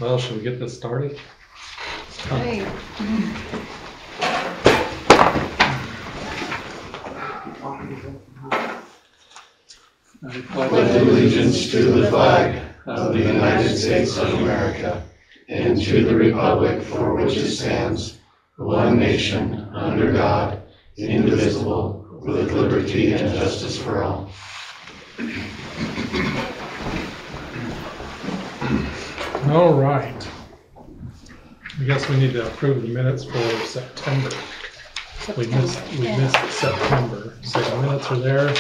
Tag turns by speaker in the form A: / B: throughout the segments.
A: Well, should we get this started?
B: Hey.
C: I pledge allegiance to the flag of the United States of America and to the republic for which it stands, one nation, under God, indivisible, with liberty and justice for all.
A: All right. I guess we need to approve the minutes for September. We missed September, so the minutes are there.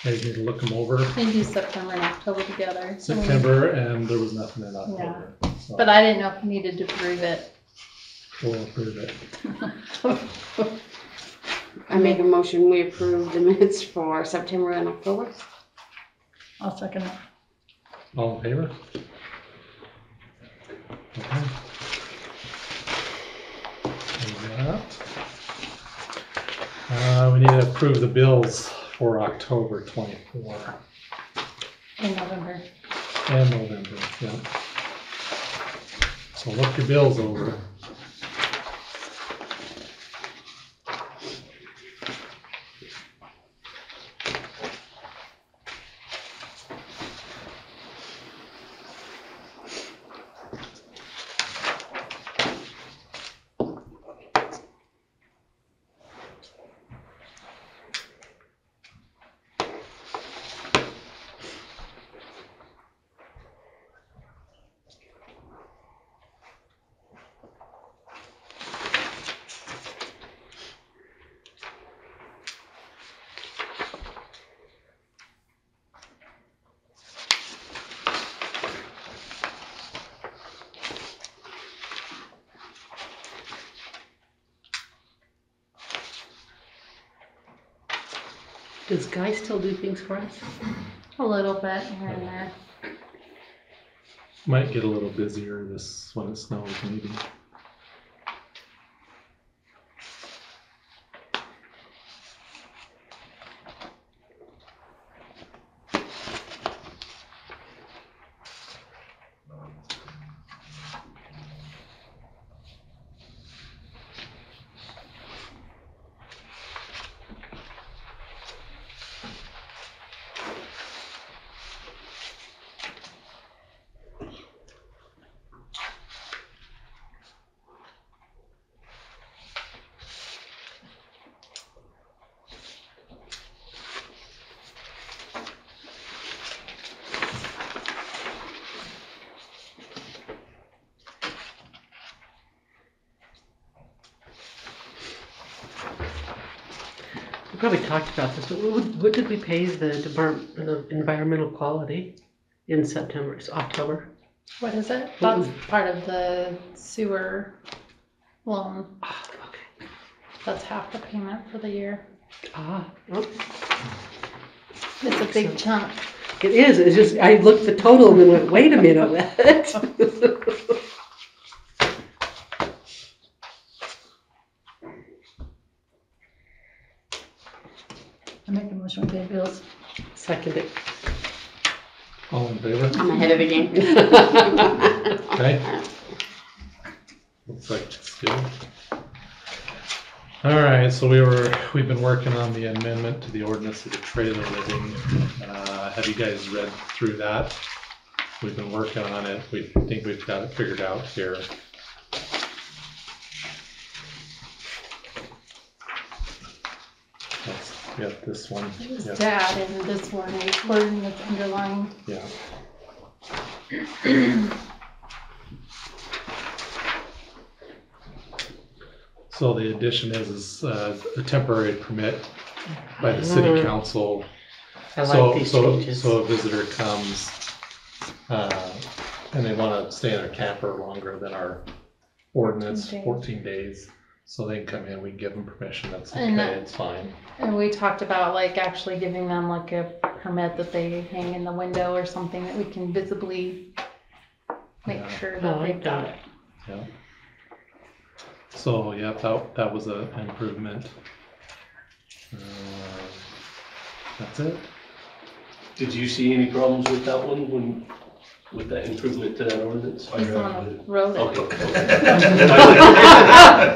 A: I need to look them over.
B: We do September and October together.
A: September, and there was nothing in October.
B: Yeah.
A: So
B: But I didn't know if we needed to approve it.
A: we'll approve it.
D: I make a motion, we approve the minutes for September and October.
B: I'll second it.
A: All in favor? Okay. There's that. We need to approve the bills for October 24
B: In November.
A: and November. Yeah. So look your bills over.
E: Does Guy still do things for us?
B: A little bit here and there.
A: Might get a little busier this when it snows, maybe.
E: We probably talked about this, but what did we pay the Department of Environmental Quality in September? It's October.
B: What is it?
E: What
B: That's
E: was-
B: part of the sewer loan.
E: Ah, okay.
B: That's half the payment for the year.
E: Ah, oh,
B: It's a big chunk.
E: it is. It's just I looked at the total and then went, wait a minute.
B: I make a motion to pay bills.
E: Second it.
A: All in favor?
D: I'm ahead of the game.
A: Okay. Looks like it's good. All right, so we've been working on the amendment to the ordinance of the trailer living. Have you guys read through that? We've been working on it. We think we've got it figured out here. Yep, this one.
B: It's
A: Yep.
B: to add in this one, a wording that's underlined.
A: Yeah. So the addition is a temporary permit by the city council.
E: I like these changes.
A: So a visitor comes and they want to stay in their camper longer than our ordinance, 14 days. So they can come in, we can give them permission, that's okay, it's fine.
B: And we talked about like actually giving them like a permit that they hang in the window or something that we can visibly make sure that they've got it.
A: Yeah. So yeah, that was an improvement. That's it.
C: Did you see any problems with that one when
F: with that improvement to that ordinance?
B: He's the one that wrote it.
F: Okay.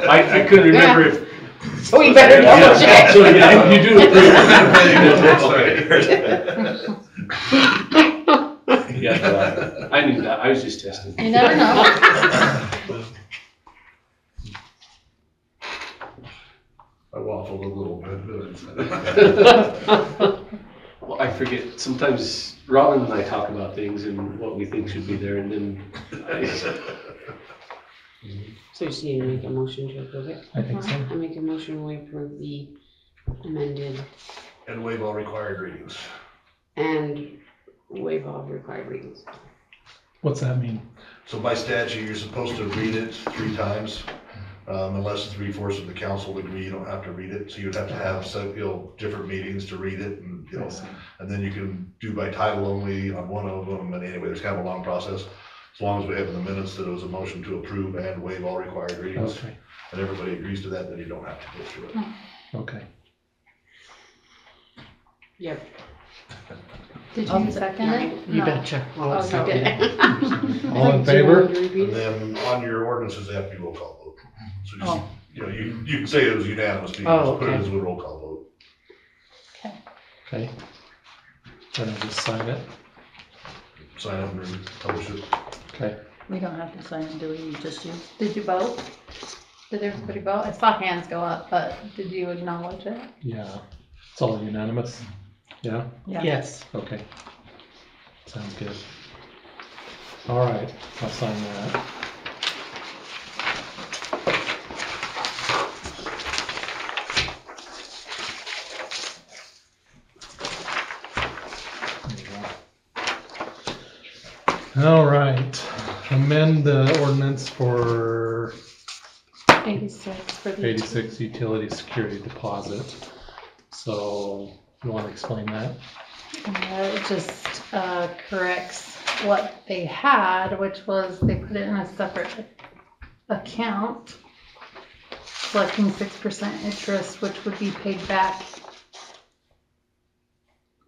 F: I couldn't remember if.
D: So we better double check.
F: So yeah, you do approve. Yeah, I knew that. I was just testing.
B: You never know.
C: I waffled a little bit.
F: Well, I forget. Sometimes Robin and I talk about things and what we think should be there, and then
D: So you just need to make a motion to approve it?
A: I think so.
D: I make a motion, we approve the amended
C: And waive all required readings.
D: and waive all required readings.
A: What's that mean?
C: So by statute, you're supposed to read it 3 times, unless 3/4 of the council agree, you don't have to read it. So you'd have to have different meetings to read it, and and then you can do by title only on one of them. And anyway, there's kind of a long process. As long as we have in the minutes that it was a motion to approve and waive all required readings,
A: Okay,
C: and everybody agrees to that, then you don't have to go through it.
A: okay.
D: Yep.
B: Did you second it?
E: You
B: No.
E: betcha.
B: Oh, you did.
A: All in favor?
C: And then on your ordinances, they have to be roll call vote. So just,
B: Oh.
C: you can say it was unanimous, but you
E: Oh,
C: just put it
E: okay.
C: as a roll call vote.
A: Okay. Then I'll just sign it.
C: Sign up and publish it.
A: Okay.
G: We don't have to sign it, do we? You just you?
B: Did you vote? Did everybody vote? I saw hands go up, but did you acknowledge it?
A: Yeah. It's all unanimous? Yeah?
G: Yeah.
E: Yes.
A: Okay. Sounds good. All right, I'll sign that. All right, amend the ordinance for
B: 86 for the.
A: 86 utility security deposit. So you want to explain that?
B: It just corrects what they had, which was they put it in a separate account, collecting 6% interest, which would be paid back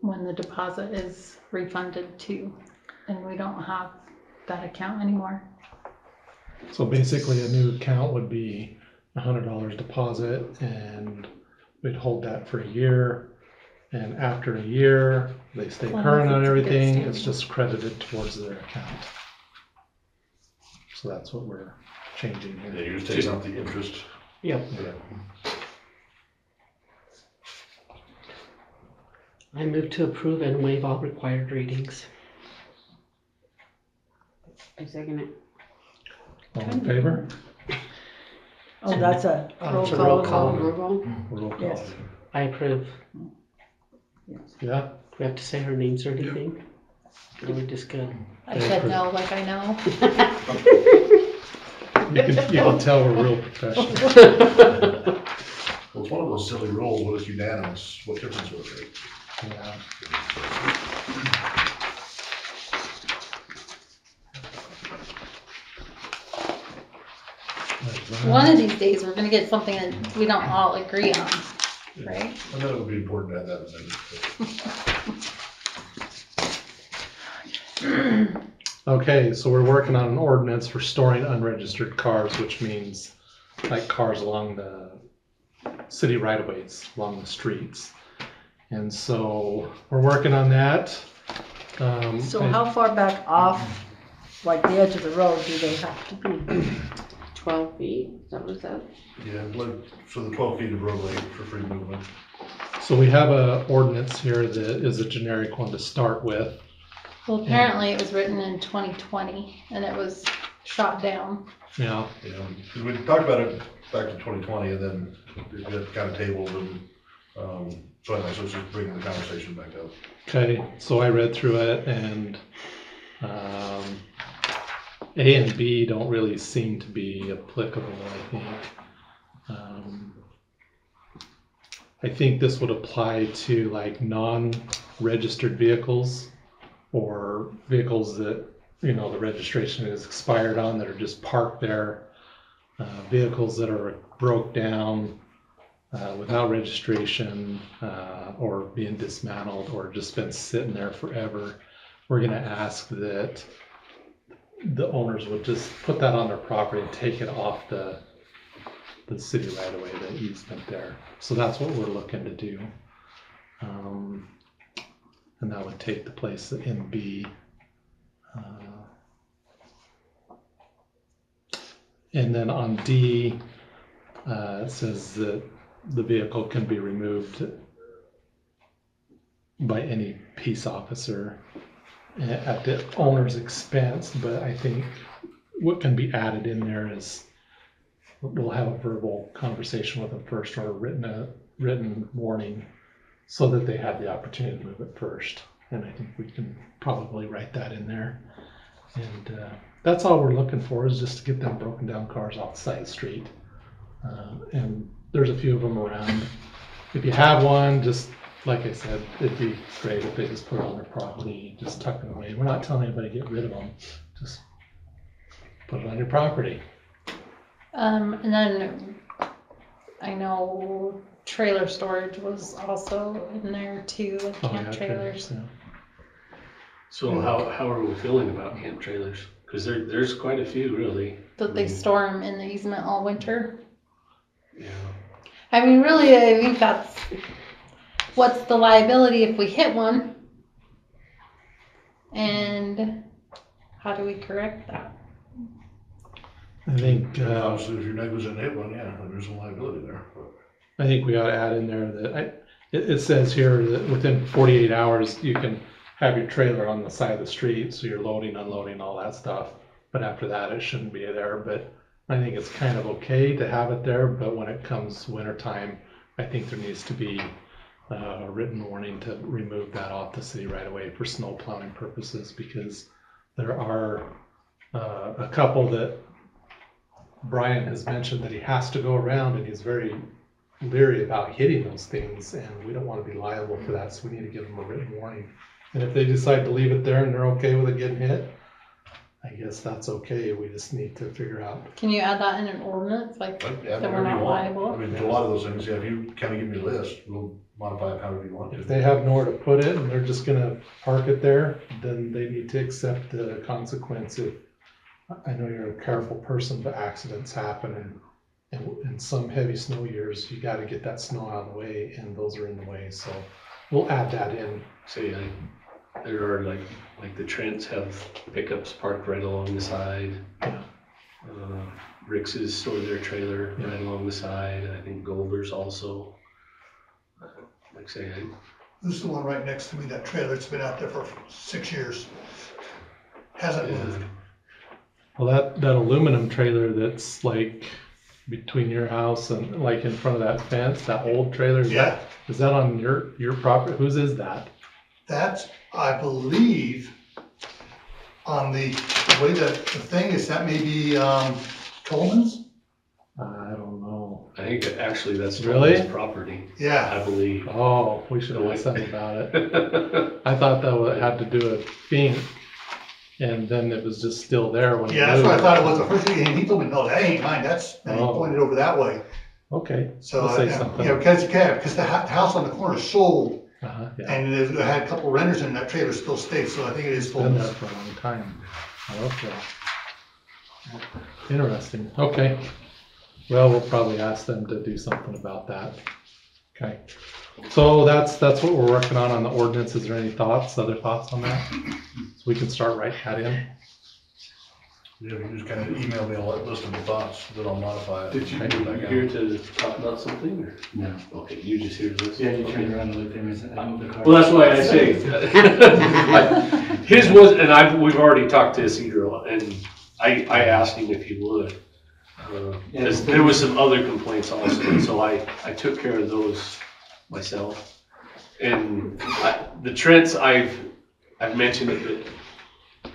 B: when the deposit is refunded too. And we don't have that account anymore.
A: So basically a new account would be $100 deposit, and we'd hold that for a year. And after a year, they stay
B: As long
A: current
B: as
A: on
B: it's a good
A: everything,
B: standing.
A: it's just credited towards their account. So that's what we're changing
C: Yeah,
A: here.
C: you're just taking out the interest.
E: Yep.
C: Yeah.
E: I move to approve and waive all required readings.
D: I second it.
A: All in favor?
G: Oh, that's a roll
E: It's a
G: call.
E: roll call.
D: Roll call?
A: Roll call.
G: Yes.
E: I approve.
A: Yeah?
E: Do we have to say her names or anything? Or we just good?
B: I said no, like I know.
A: You can tell we're real professional.
C: Well, it's one of those silly rules, what is unanimous, what difference would it make?
A: Yeah.
B: One of these days, we're gonna get something that we don't all agree on, right?
C: I know it would be important to have that amendment.
A: Okay, so we're working on an ordinance for storing unregistered cars, which means like cars along the city right-of-ways, along the streets. And so we're working on that.
G: So how far back off, like the edge of the road, do they have to be?
D: 12 feet, is that what it said?
C: Yeah, so the 12 feet of roadway for free movement.
A: So we have a ordinance here that is a generic one to start with.
B: Well, apparently it was written in 2020 and it was shot down.
A: Yeah,
C: You know, 'cause we talked about it back to 2020, and then it got kind of tabled, and so anyway, so it's just bringing the conversation back up.
A: okay, so I read through it, and A and B don't really seem to be applicable, I think. I think this would apply to like non-registered vehicles or vehicles that, you know, the registration is expired on, that are just parked there, vehicles that are broke down without registration, or being dismantled or just been sitting there forever. We're going to ask that the owners would just put that on their property and take it off the city right away, the easement there. So that's what we're looking to do. And that would take the place in B. And then on D, it says that the vehicle can be removed by any peace officer at the owner's expense, but I think what can be added in there is we'll have a verbal conversation with them first, or a written warning, so that they have the opportunity to move it first. And I think we can probably write that in there. And that's all we're looking for, is just to get them broken down cars off the side of the street. And there's a few of them around. If you have one, just like I said, it'd be great if they just put it on their property, just tuck it away. We're not telling anybody to get rid of them, just put it on your property.
B: And then I know trailer storage was also in there too, with camp trailers.
A: Yeah.
F: So how are we feeling about camp trailers? Because there's quite a few, really.
B: That they store them in the easement all winter.
F: Yeah.
B: I mean, really, I think that's what's the liability if we hit one, and how do we correct that?
A: I think
C: Obviously, if you're negligent hit one, yeah, there's a liability there.
A: I think we ought to add in there that it says here that within 48 hours you can have your trailer on the side of the street, so you're loading, unloading, all that stuff. But after that, it shouldn't be there. But I think it's kind of okay to have it there. But when it comes winter time, I think there needs to be a written warning to remove that off the city right away for snow plowing purposes, because there are a couple that Brian has mentioned that he has to go around, and he's very leery about hitting those things, and we don't want to be liable for that, so we need to give them a written warning. And if they decide to leave it there and they're okay with it getting hit, I guess that's okay. We just need to figure out.
B: Can you add that in an ordinance, like
C: Yeah,
B: that we're not liable?
C: I mean, a lot of those things, yeah, if you kind of give me a list, we'll modify it however you want to.
A: If they have nowhere to put it and they're just gonna park it there, then they need to accept the consequence. If I know you're a careful person, but accidents happen, and in some heavy snow years, you got to get that snow out of the way, and those are in the way. So we'll add that in.
F: Say there are like the Trents have pickups parked right along the side.
A: Yeah.
F: Rick's store their trailer right along the side. I think Goldber's also. Like say,
H: This is the one right next to me, that trailer, it's been out there for 6 years. Hasn't moved.
A: Well, that aluminum trailer that's like between your house and like in front of that fence, that old trailer, is that on your property? Whose is that?
H: That's, I believe, on the way the thing is, that may be Coleman's?
A: I don't know.
F: I think actually that's
A: Really?
F: Tolman's property.
H: Yeah.
F: I believe.
A: Oh, we should have asked them about it. I thought that had to do with Fink, and then it was just still there when.
H: Yeah, that's what I thought it was the first thing, and he told me, no, that ain't mine, that's, and he
A: Oh.
H: pointed over that way.
A: Okay.
H: So,
A: We'll say something.
H: yeah, because the house on the corner sold,
A: Yeah.
H: and it had a couple renters in that trailer still stayed, so I think it is
A: Been there
H: Coleman's.
A: for a long time. Okay. Interesting. Okay. Well, we'll probably ask them to do something about that. Okay. So that's what we're working on the ordinance. Is there any other thoughts on that? So we can start writing that in.
C: Yeah, you can just kind of email me a list of the thoughts, then I'll modify it.
F: Did you
C: Okay.
F: here to talk about something? Or?
I: No.
F: Okay, you just here to listen.
I: Yeah, you
F: Okay.
I: turned around and looked at me and said, I moved the car.
F: Well, that's why I say his was, and we've already talked to Isidro, and I asked him if he would. Because there was some other complaints also, and so I took care of those myself. And the Trents, I've mentioned it, but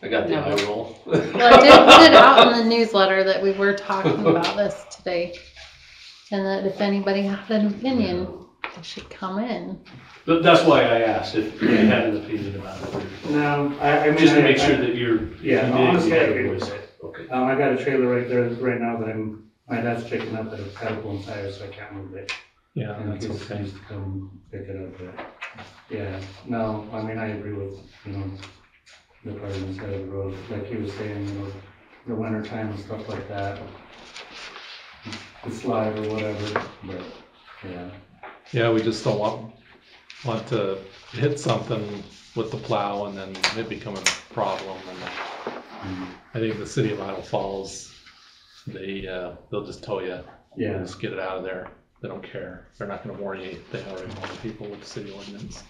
F: I got the eye roll.
B: Well, I did put it out in the newsletter that we were talking about this today, and that if anybody had an opinion, they should come in.
F: But that's why I asked if you had an opinion about it.
I: No, I mean.
F: Just to make sure that you're.
I: Yeah, honestly, I agree with it.
F: Okay.
I: I got a trailer right there right now that my dad's picking up at a Catapult and Tire, so I can't move it.
A: Yeah,
I: And
A: that's
I: kids
A: okay.
I: used to come pick it up, but, yeah, no, I mean, I agree with, the part of the side of the road, like he was saying, you know, the winter time and stuff like that. The slide or whatever, but, yeah.
A: Yeah, we just don't want to hit something with the plow and then it become a problem. And I think the city of Idaho Falls, they'll just tow you.
I: Yeah.
A: Just get it out of there. They don't care. They're not going to warn you. They already warn people with the city ordinance.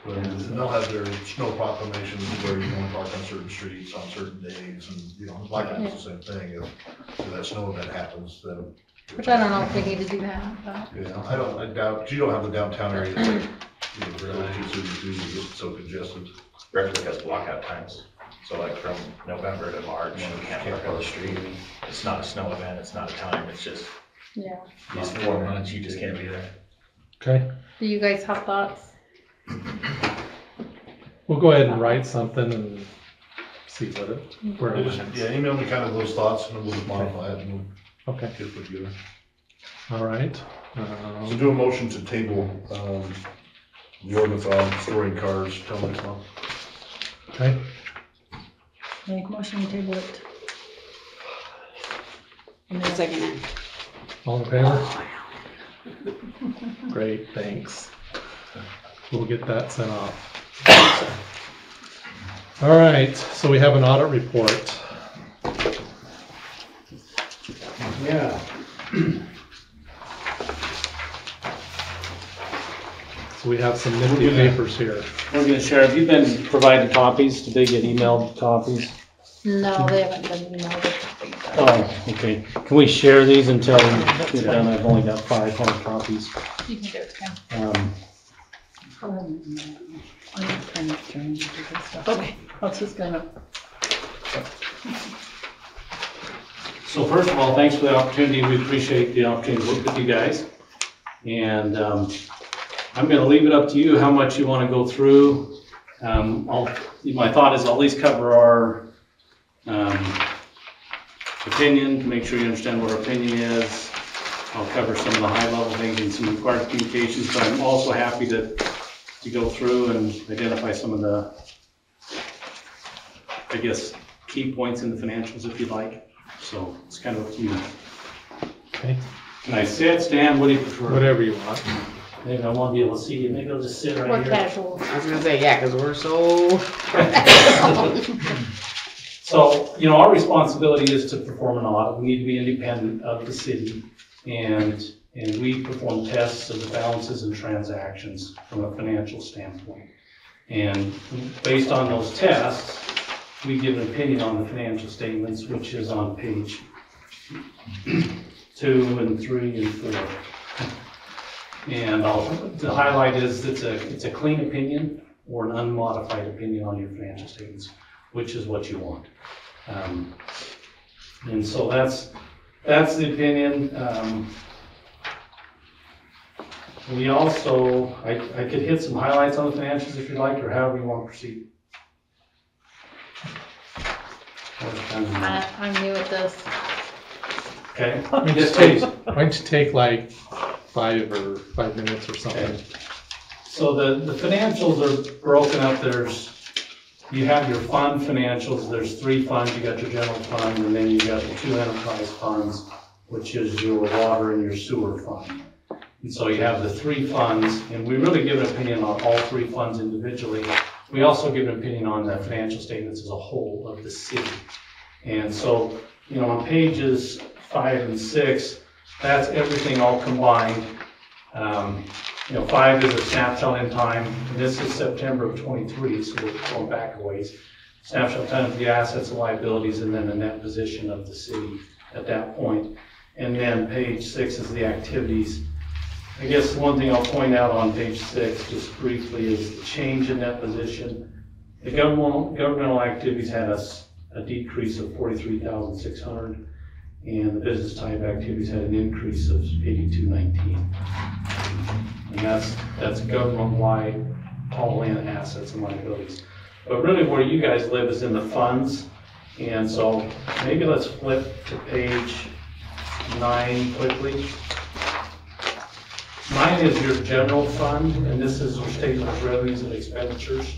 H: And they'll have their snow proclamations where you can only park on certain streets on certain days, and, you know, like that's the same thing, if that snow event happens, then.
B: Which I don't know if they need to do that, but.
H: Yeah, I doubt, you don't have the downtown area, it's like, you know, really too soon to get so congested.
J: Brentwood has blockout times, so like from November to March, you can't park on the street. It's not a snow event, it's not a time, it's just
B: Yeah.
J: these 4 months, you just can't be there.
A: Okay.
B: Do you guys have thoughts?
A: We'll go ahead and write something and see where it
H: Just,
A: lands.
H: yeah, email me kind of those thoughts, and then we'll modify it, and
A: Okay.
H: we'll get it put together.
A: All right.
H: So do a motion to table, the ordinance on storing cars till next month.
A: Okay.
G: Make motion to table it.
D: I'll second it.
A: All in favor? Great, thanks. We'll get that sent off. All right, so we have an audit report.
K: Yeah.
A: So we have some nifty papers here.
K: We're gonna share, have you been provided copies? Did they get emailed copies?
B: No, they haven't done email.
K: Oh, okay. Can we share these until we get done? I've only got 5 hard copies.
B: You can do it, Kim.
G: I'm not trying to turn into this stuff. Okay, I'll just gonna.
K: So first of all, thanks for the opportunity. We appreciate the opportunity to work with you guys. And I'm gonna leave it up to you how much you wanna go through. My thought is I'll at least cover our opinion, to make sure you understand what our opinion is. I'll cover some of the high level things and some required communications, but I'm also happy to go through and identify some of the, I guess, key points in the financials if you'd like. So it's kind of up to you.
A: Okay.
K: Can I sit, stand, what do you prefer?
A: Whatever you want.
K: Maybe I won't be able to see you, maybe I'll just sit right
B: We're
K: here.
B: casual.
D: I was gonna say, yeah, cause we're so.
K: So, you know, our responsibility is to perform an audit. We need to be independent of the city, and we perform tests of the balances and transactions from a financial standpoint. And based on those tests, we give an opinion on the financial statements, which is on page 2 and 3 and 4. And the highlight is it's a clean opinion or an unmodified opinion on your financial statements, which is what you want. And so that's the opinion. We also, I could hit some highlights on the financials if you'd like, or however you want to proceed.
B: I'm new at this.
K: Okay.
A: Why don't you take like 5 minutes or something?
K: Okay. So the financials are broken up. You have your fund financials. There's 3 funds. You got your general fund, and then you got the 2 enterprise funds, which is your water and your sewer fund. And so you have the 3 funds, and we really give an opinion on all 3 funds individually. We also give an opinion on the financial statements as a whole of the city. And so, you know, on pages 5 and 6, that's everything all combined. You know, 5 is a snapshot in time. And this is September of 23, so we're going back a ways. Snapshot in time of the assets and liabilities, and then the net position of the city at that point. And then page 6 is the activities. I guess one thing I'll point out on page 6, just briefly, is the change in that position. The governmental activities had a decrease of 43,600, and the business type activities had an increase of 8219. And that's government-wide, all in assets and liabilities. But really, where you guys live is in the funds, and so maybe let's flip to page 9 quickly. 9 is your general fund, and this is your statement of revenues and expenditures.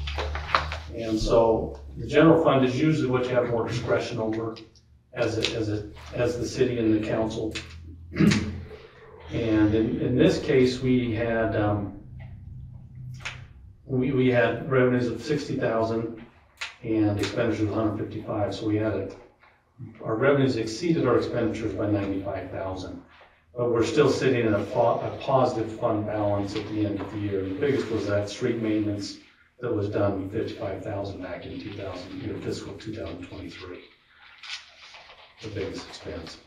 K: And so the general fund is usually what you have more discretion over as the city and the council. And in this case, we had revenues of 60,000 and expenditures of 155. So we had our revenues exceeded our expenditures by 95,000. But we're still sitting in a positive fund balance at the end of the year. The biggest was that street maintenance that was done, 55,000 back in fiscal 2023. The biggest expense.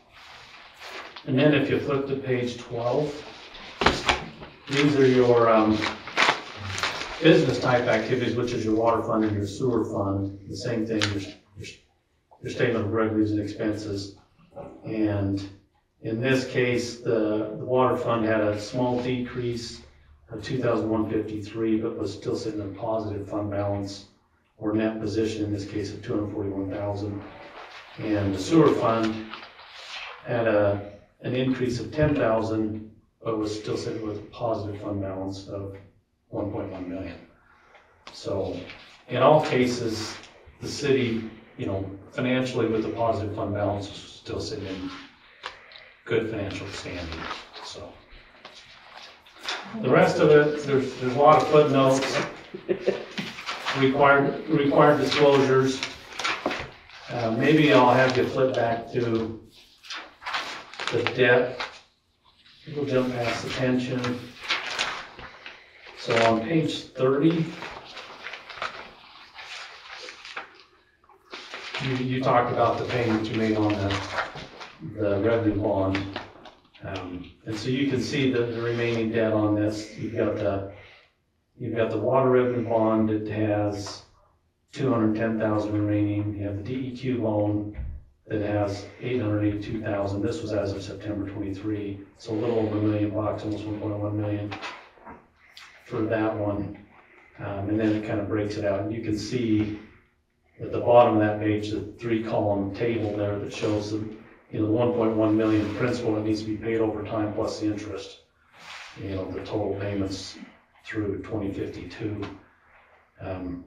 K: And then if you flip to page 12, these are your business type activities, which is your water fund and your sewer fund. The same thing, your statement of revenues and expenses. And in this case, the water fund had a small decrease of 2,153, but was still sitting in a positive fund balance or net position, in this case of 241,000. And the sewer fund had an increase of 10,000, but was still sitting with a positive fund balance of 1.1 million. So in all cases, the city, financially with a positive fund balance is still sitting in good financial standing. So the rest of it, there's a lot of footnotes, required disclosures. Maybe I'll have you flip back to the debt. We'll jump past the pension. So on page 30, you talked about the payment you made on the revenue bond. And so you can see the remaining debt on this. You've got the water revenue bond. It has 210,000 remaining. You have the DEQ loan that has 882,000. This was as of September 23. So a little over $1 million, almost 1.1 million for that one. And then it kind of breaks it out. And you can see at the bottom of that page, the 3-column table there that shows the 1.1 million principal that needs to be paid over time plus the interest. The total payments through 2052.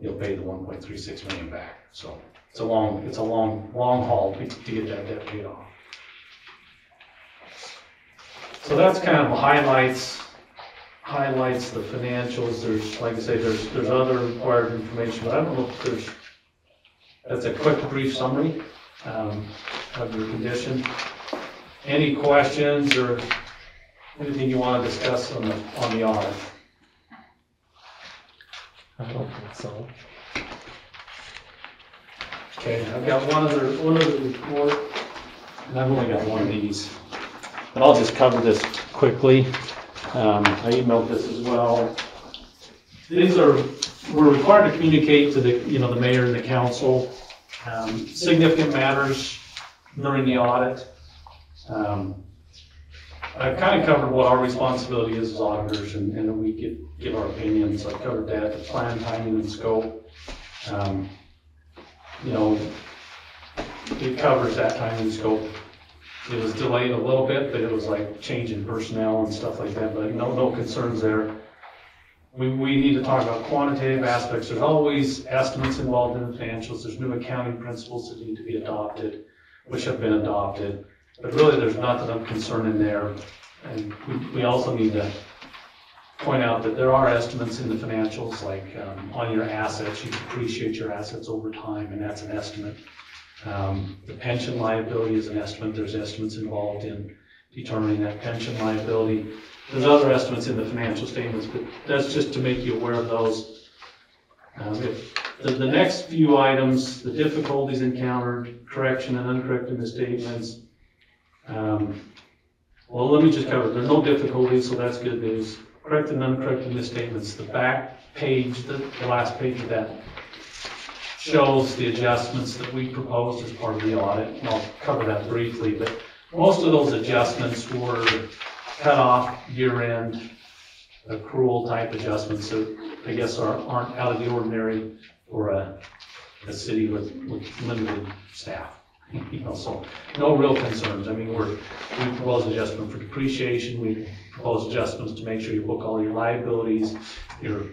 K: You'll pay the 1.36 million back. So it's a long haul to get that debt paid off. So that's kind of highlights the financials. There's, like I say, there's other required information, but I don't know if that's a quick, brief summary of your condition. Any questions or anything you want to discuss on the audit?
A: I don't think so.
K: Okay, I've got one other report, and I've only got one of these, but I'll just cover this quickly. I emailed this as well. We're required to communicate to the mayor and the council significant matters during the audit. I've kind of covered what our responsibility is as auditors, and that we give our opinions. I've covered that, the plan, timing, and scope. It covers that timing and scope. It was delayed a little bit, but it was like changing personnel and stuff like that, but no concerns there. We need to talk about quantitative aspects. There's always estimates involved in the financials. There's new accounting principles that need to be adopted, which have been adopted. But really, there's nothing of concern in there. And we also need to point out that there are estimates in the financials, like on your assets, you depreciate your assets over time, and that's an estimate. The pension liability is an estimate. There's estimates involved in determining that pension liability. There's other estimates in the financial statements, but that's just to make you aware of those. The next few items, the difficulties encountered, correction and uncorrected misstatements. Well, let me just cover it. There's no difficulties, so that's good news. Corrected and uncorrected misstatements. The back page, the last page of that, shows the adjustments that we proposed as part of the audit. And I'll cover that briefly, but most of those adjustments were cut off year-end accrual type adjustments that I guess aren't out of the ordinary for a city with limited staff. So no real concerns. I mean, we propose adjustment for depreciation, we propose adjustments to make sure you book all your liabilities, your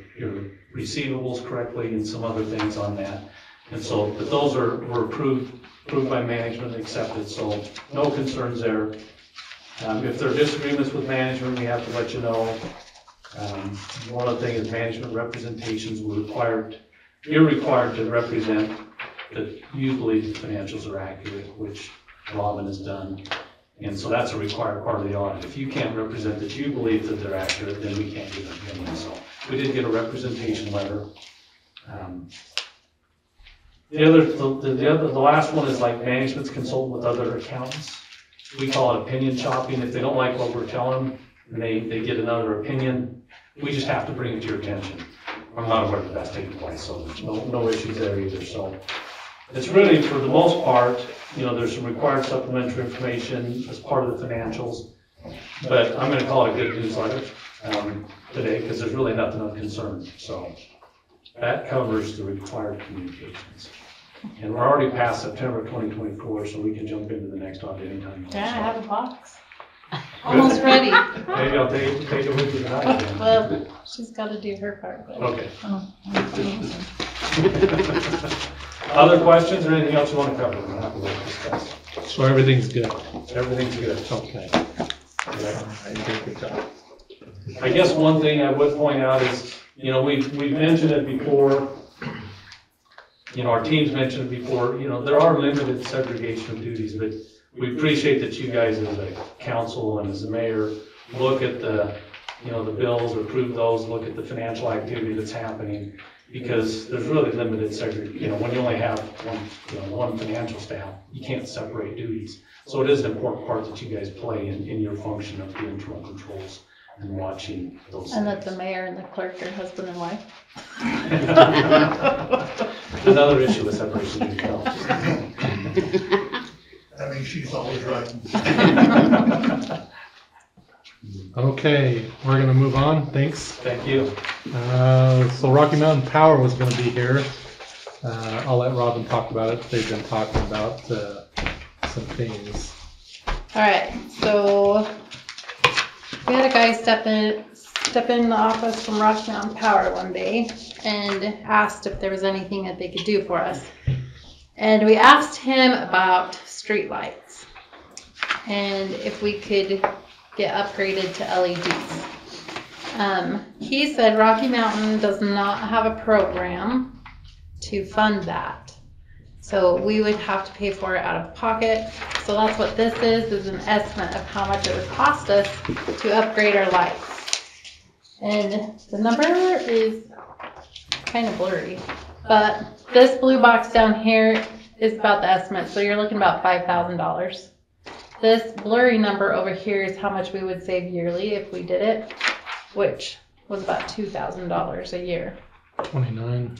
K: receivables correctly, and some other things on that. And so, but those were approved by management and accepted, so no concerns there. If there are disagreements with management, we have to let you know. One of the things is management representations you're required to represent that you believe the financials are accurate, which Robin has done. And so that's a required part of the audit. If you can't represent that you believe that they're accurate, then we can't give an opinion. So we did get a representation letter. The last one is like management's consultant with other accountants. We call it opinion shopping. If they don't like what we're telling them and they get another opinion, we just have to bring it to your attention. I'm not aware that that's taking place, so there's no issues there either. So it's really, for the most part, there's some required supplementary information as part of the financials, but I'm going to call it a good newsletter today because there's really nothing of concern. So that covers the required communications. And we're already past September 2024, so we can jump into the next audit anytime.
B: Yeah, I have a box. Almost ready.
K: Maybe I'll take it with you tonight. Then.
B: Well, she's got to do her part. But...
K: Okay.
B: Oh,
K: Other questions or anything else you want to cover? We'll have to discuss.
A: So everything's good.
K: Everything's good.
A: Okay. Good job.
K: I guess one thing I would point out is, we've mentioned it before. Our teams mentioned it before. There are limited segregation of duties, but we appreciate that you guys as a council and as a mayor look at the bills, approve those, look at the financial activity that's happening, because there's really limited segregation. When you only have one financial staff, you can't separate duties. So it is an important part that you guys play in your function of the internal controls and watching those
B: and
K: things.
B: that the mayor and the clerk are husband and wife.
K: Another issue with separation of duties.
H: I mean, she's always right.
A: Okay, we're gonna move on. Thanks.
K: Thank you.
A: So Rocky Mountain Power was gonna be here. I'll let Robin talk about it. They've been talking about some things.
B: All right, so we had a guy step in the office from Rocky Mountain Power one day and asked if there was anything that they could do for us. And we asked him about street lights and if we could get upgraded to LEDs. He said Rocky Mountain does not have a program to fund that. So we would have to pay for it out of pocket. So that's what this is an estimate of how much it would cost us to upgrade our lights. And the number is kind of blurry, but this blue box down here is about the estimate. So you're looking about $5,000. This blurry number over here is how much we would save yearly if we did it, which was about $2,000 a year.
A: 29.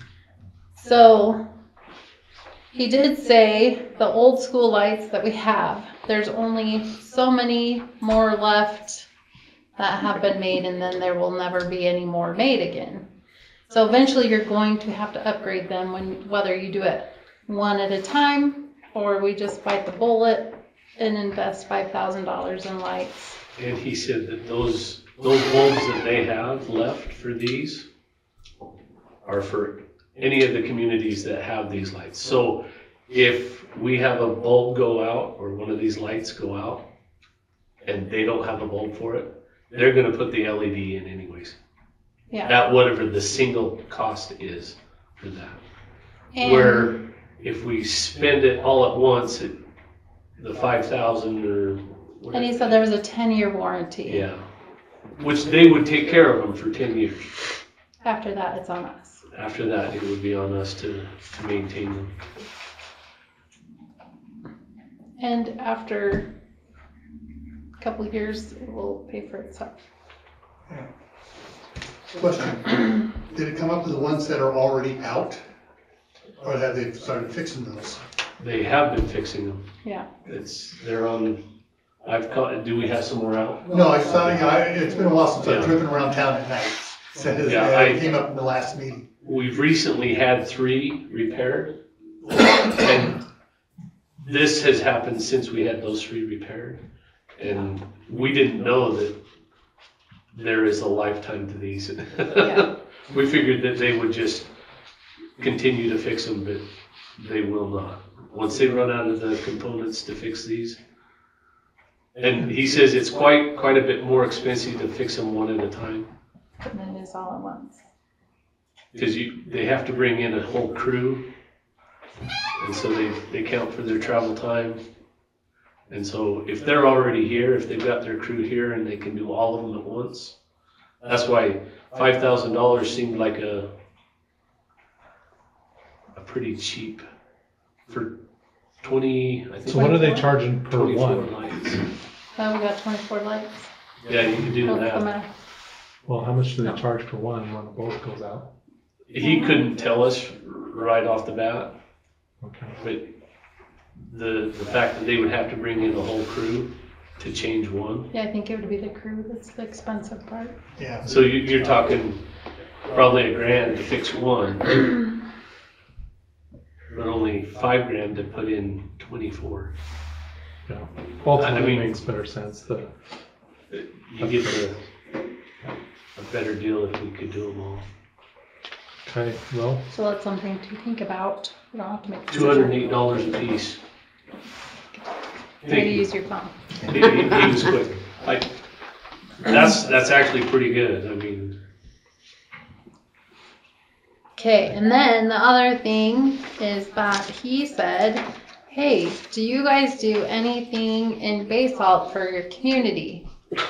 B: So he did say the old school lights that we have, there's only so many more left that have been made, and then there will never be any more made again. So eventually you're going to have to upgrade them whether you do it one at a time or we just bite the bullet and invest $5,000 in lights.
F: And he said that those bulbs that they have left for these are for any of the communities that have these lights. So if we have a bulb go out or one of these lights go out and they don't have a bulb for it, they're going to put the LED in anyways.
B: Yeah.
F: At whatever the single cost is for that.
B: And
F: where if we spend it all at once, the 5,000 or whatever.
B: And he said there was a 10-year warranty.
F: Yeah. Which they would take care of them for 10 years.
B: After that, it's on us.
F: After that, it would be on us to maintain them.
B: And after a couple of years, it will pay for itself.
L: Question, did it come up with the ones that are already out? Or have they started fixing those?
F: They have been fixing them.
B: Yeah.
F: They're on, do we have some more out?
L: No, I saw, it's been a while since I've driven around town at night. So it came up in the last meeting.
F: We've recently had 3 repaired. And this has happened since we had those 3 repaired. And we didn't know that there is a lifetime to these.
B: Yeah.
F: We figured that they would just continue to fix them, but they will not. Once they run out of the components to fix these. And he says it's quite a bit more expensive to fix them one at a time.
B: And then it's all at once.
F: Because they have to bring in a whole crew. And so they count for their travel time. And so if they're already here, if they've got their crew here and they can do all of them at once, that's why $5,000 seemed like a pretty cheap for 20, I think.
A: So what are they charging per
F: 24
A: one?
F: lights.
B: Oh, we got 24 lights.
F: Yeah, you can do
B: What's the
F: that.
B: matter?
A: Well, how much do they charge per one when the bolt goes out?
F: He couldn't tell us right off the bat,
A: Okay.
F: but the fact that they would have to bring in a whole crew to change one.
B: Yeah, I think it would be the crew that's the expensive part.
L: Yeah.
F: So you're talking probably $1,000 to fix one, but only $5,000 to put in 24.
A: Yeah. Ultimately,
F: I mean-
A: makes better sense.
F: You get a better deal if we could do them all.
A: Okay, well,
B: So that's something to think about. You don't have to make a decision.
F: $208 a piece.
B: Way to use your phone.
F: He was quick. That's actually pretty good. I mean,
B: Okay, and then the other thing is that he said, hey, do you guys do anything in Basalt for your community?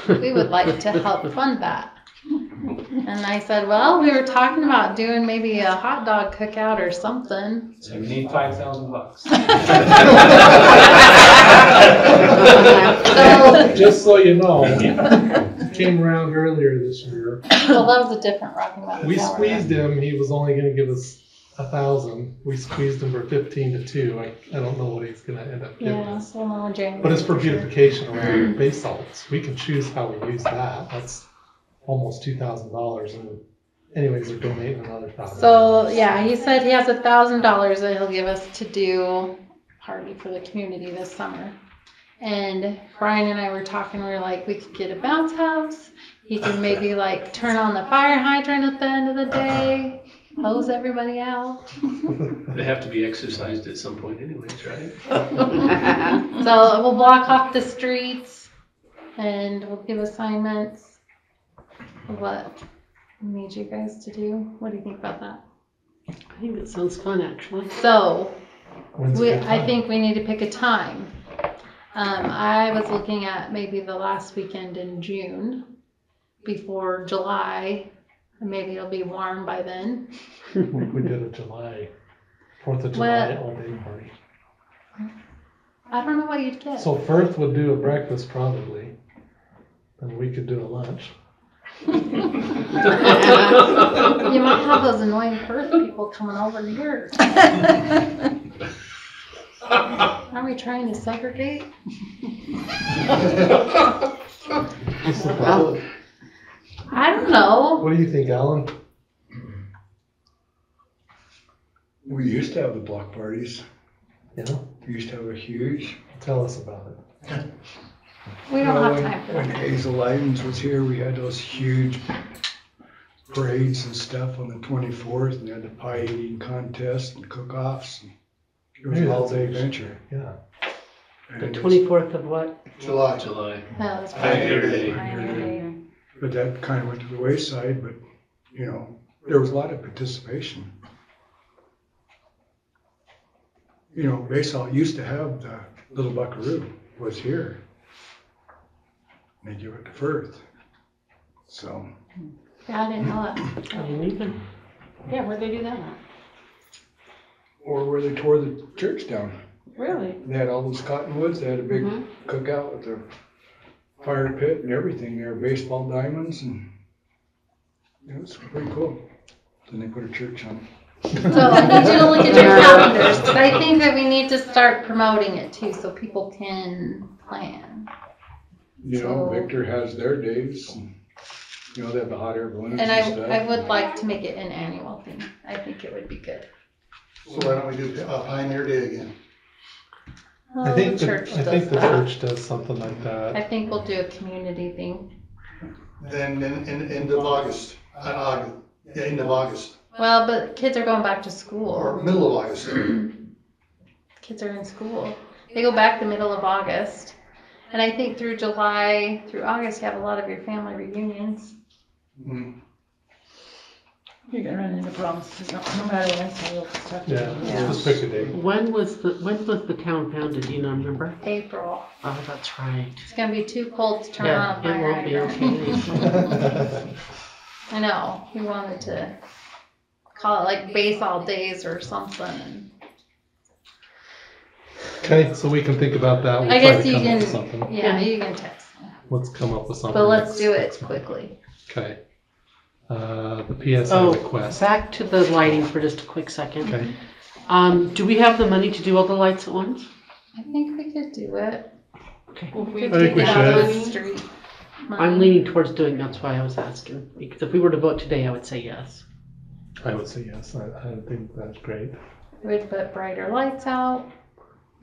B: We would like to help fund that. And I said, well, we were talking about doing maybe a hot dog cookout or something.
K: So we need $5,000.
B: So,
A: just so you know, came around earlier this year.
B: well, that was a different Rocky Mountain.
A: We
B: Tower.
A: squeezed him. He was only going to give us 1,000. We squeezed him for 15 to 2. I don't know what he's going to end up giving
B: Yeah,
A: us.
B: so no January.
A: But it's for beautification around Basalt. We can choose how we use that. That's almost $2,000. And anyways, they're donating another $1,000.
B: So yeah, he said he has $1,000 that he'll give us to do a party for the community this summer. And Brian and I were talking, we were like, we could get a bounce house. He could maybe like turn on the fire hydrant at the end of the day, hose everybody out.
F: they have to be exercised at some point anyways, right?
B: So we'll block off the streets and we'll give assignments of what we need you guys to do. What do you think about that?
E: I think it sounds fun, actually.
B: So
A: When's a good
B: I
A: time?
B: think we need to pick a time. I was looking at maybe the last weekend in June before July. And maybe it'll be warm by then.
A: We did a July, 4th of July all-day party.
B: I don't know what you'd get.
A: So Firth would do a breakfast probably, and we could do a lunch.
B: You might have those annoying Perth people coming over here. Are we trying to segregate?
A: What's the problem?
B: I don't know.
A: What do you think, Alan?
M: We used to have the block parties.
A: Yeah?
M: We used to have a huge.
A: Tell us about it.
B: We don't have time for
M: When
B: that.
M: Hazel Lyons was here, we had those huge parades and stuff on the 24th, and they had the pie eating contest and cook-offs. It was an all-day adventure.
A: Yeah.
E: The 24th of what?
L: July.
F: July.
B: No, that's
F: Pioneer Day.
B: Pioneer Day.
M: But that kind of went to the wayside, but, you know, there was a lot of participation. You know, Basalt used to have the Little Buckaroo was here. And they give it to Firth. So,
B: Yeah, I didn't know that.
E: I didn't even.
B: Yeah, where'd they do that?
M: or where they tore the church down.
B: Really?
M: They had all those cottonwoods, they had a big cookout with the fire pit and everything there, baseball diamonds, and it was pretty cool. Then they put a church on it.
B: So I need you to look at your calendars, because I think that we need to start promoting it too, so people can plan.
M: You know,
B: So-
M: Victor has their days, and, you know, they have the hot air balloons
B: And
M: and stuff.
B: I would like to make it an annual thing. I think it would be good.
L: So why don't we do Pioneer Day again?
A: I think the
B: church does
A: the
B: that.
A: church does something like
B: I
A: that.
B: think we'll do a community thing.
L: Then in end of August, end of August,
B: Well, but kids are going back to
L: or
B: school.
L: middle of August.
B: Kids are in school. They go back the middle of August. And I think through July, through August, you have a lot of your family reunions.
L: Mhm.
G: You're gonna run into problems, because no matter when, so you'll just have to.
A: Yeah, just pick a date.
E: When was the town founded? Do you know, remember?
B: April.
E: Oh, that's right.
B: It's gonna be too cold to turn
E: Yeah,
B: on a
E: it
B: fire
E: won't be
B: hydrant.
E: okay.
B: I know, he wanted to call it like Basalt days or something.
A: Okay, so we can think about that. We'll
B: I
A: try
B: guess
A: to
B: you
A: come up with
B: can,
A: something.
B: yeah, you can text me.
A: Let's come up with something.
B: But let's
A: next-
B: do it
A: next month.
B: quickly.
A: Okay. The PSI
E: Oh,
A: request.
E: back to the lighting for just a quick second.
A: Okay.
E: Do we have the money to do all the lights at once?
B: I think we could do it.
E: Okay.
B: We
A: I
B: could
A: think we
B: take it out of
A: should.
B: the street.
E: I'm leaning towards doing, that's why I was asking. Because if we were to vote today, I would say yes.
A: I would say yes. I think that's great.
B: We'd put brighter lights out,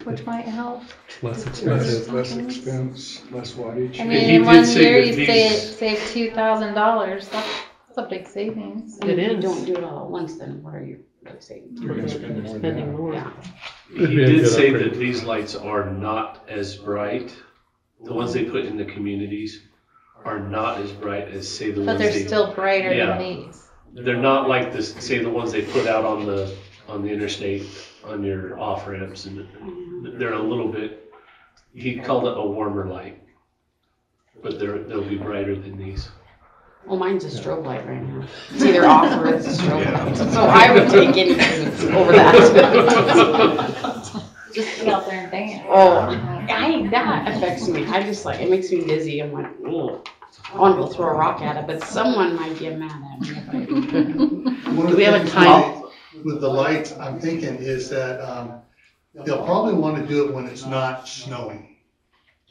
B: which might help.
A: Less expensive.
M: Less expense, less wattage.
B: I
F: He
B: mean,
F: did
B: in one
F: say
B: year
F: that
B: you
F: these-
B: save $2,000. That's a big savings.
D: And if
E: It
D: you
E: is.
D: don't do it all at once, then what are you really saying?
M: You're gonna spend more than
E: Spending
M: that.
E: more.
D: Yeah.
A: It'd
F: He
A: be a
F: did
A: good
F: say
A: upgrade.
F: that these lights are not as bright. The ones they put in the communities are not as bright as, say, the
B: But
F: ones
B: they're
F: they.
B: still brighter
F: Yeah.
B: than these.
F: They're not like this, say, the ones they put out on the interstate, on your off ramps, and they're a little bit, he called it a warmer light. But they'll be brighter than these.
D: Well, mine's a strobe light right now. It's either off or it's a strobe light. So I would take anything over that.
B: Just get out there and dance.
D: Oh, that affects me. I just like, it makes me dizzy. I'm like, oh, I want to go throw a rock at it, but someone might get mad at me if I do.
L: One of
E: Do we
L: the
E: have a
L: things
E: time?
L: With the lights, I'm thinking is that, they'll probably want to do it when it's not snowing.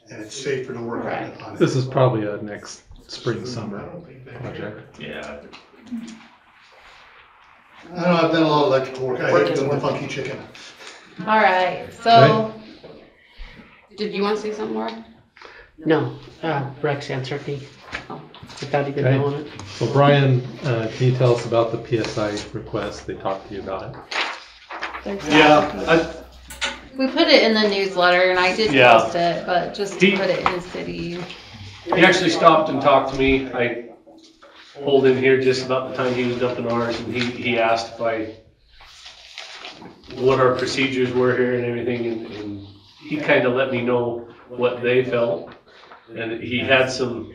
L: And it's safer to work on it.
A: This is probably a next spring, summer project.
J: Yeah.
L: I know, I've done a lot of electrical work. I hate doing the funky chicken.
B: All right, so
D: Did you want to say something, Laura?
E: No, Rex answered me without even
A: Okay.
E: knowing it.
A: So Brian, can you tell us about the PSI request? They talked to you about it.
F: Yeah,
B: we put it in the newsletter and I did
F: Yeah.
B: post it, but just to
F: He-
B: put it in the city.
F: he actually stopped and talked to me. I pulled in here just about the time he was dumping ours, and he asked what our procedures were here and everything, and he kind of let me know what they felt, and he had some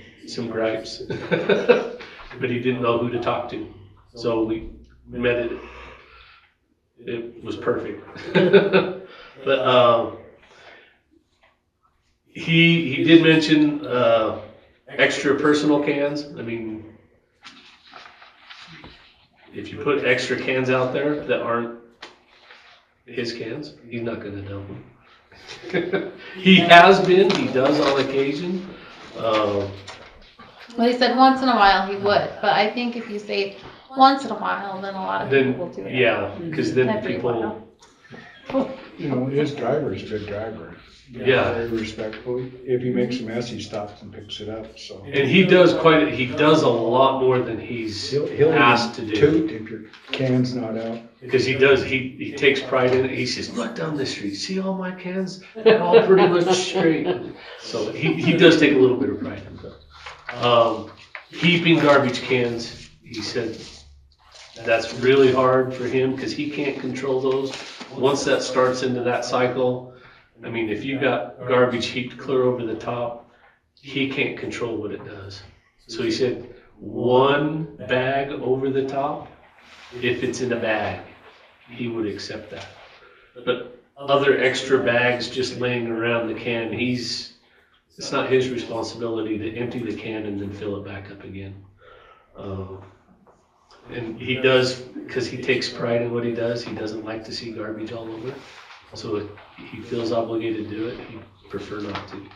F: gripes, but he didn't know who to talk to, so we met it. It was perfect. But he did mention extra personal cans. I mean, if you put extra cans out there that aren't his cans, he's not gonna dump them. He does on occasion.
B: Well, he said once in a while he would, but I think if you say once in a while, then a lot of people will do it.
F: Yeah, because then
B: Every
F: people,
B: while.
M: You know, his driver's a good driver.
F: Yeah.
M: Very respectful. If he makes a mess, he stops and picks it up, so.
F: and he does a lot more than he's
M: He'll
F: asked to do.
M: toot if your can's not out.
F: Because he takes pride in it. He says, look down the street, see all my cans? They're all pretty much straight. So he does take a little bit of pride in it. Heaping garbage cans, he said, that's really hard for him because he can't control those. Once that starts into that cycle, I mean, if you got garbage heaped clear over the top, he can't control what it does. So he said, one bag over the top, if it's in a bag, he would accept that. But other extra bags just laying around the can, it's not his responsibility to empty the can and then fill it back up again. And he does, because he takes pride in what he does, he doesn't like to see garbage all over. So if he feels obligated to do it, he'd prefer not to.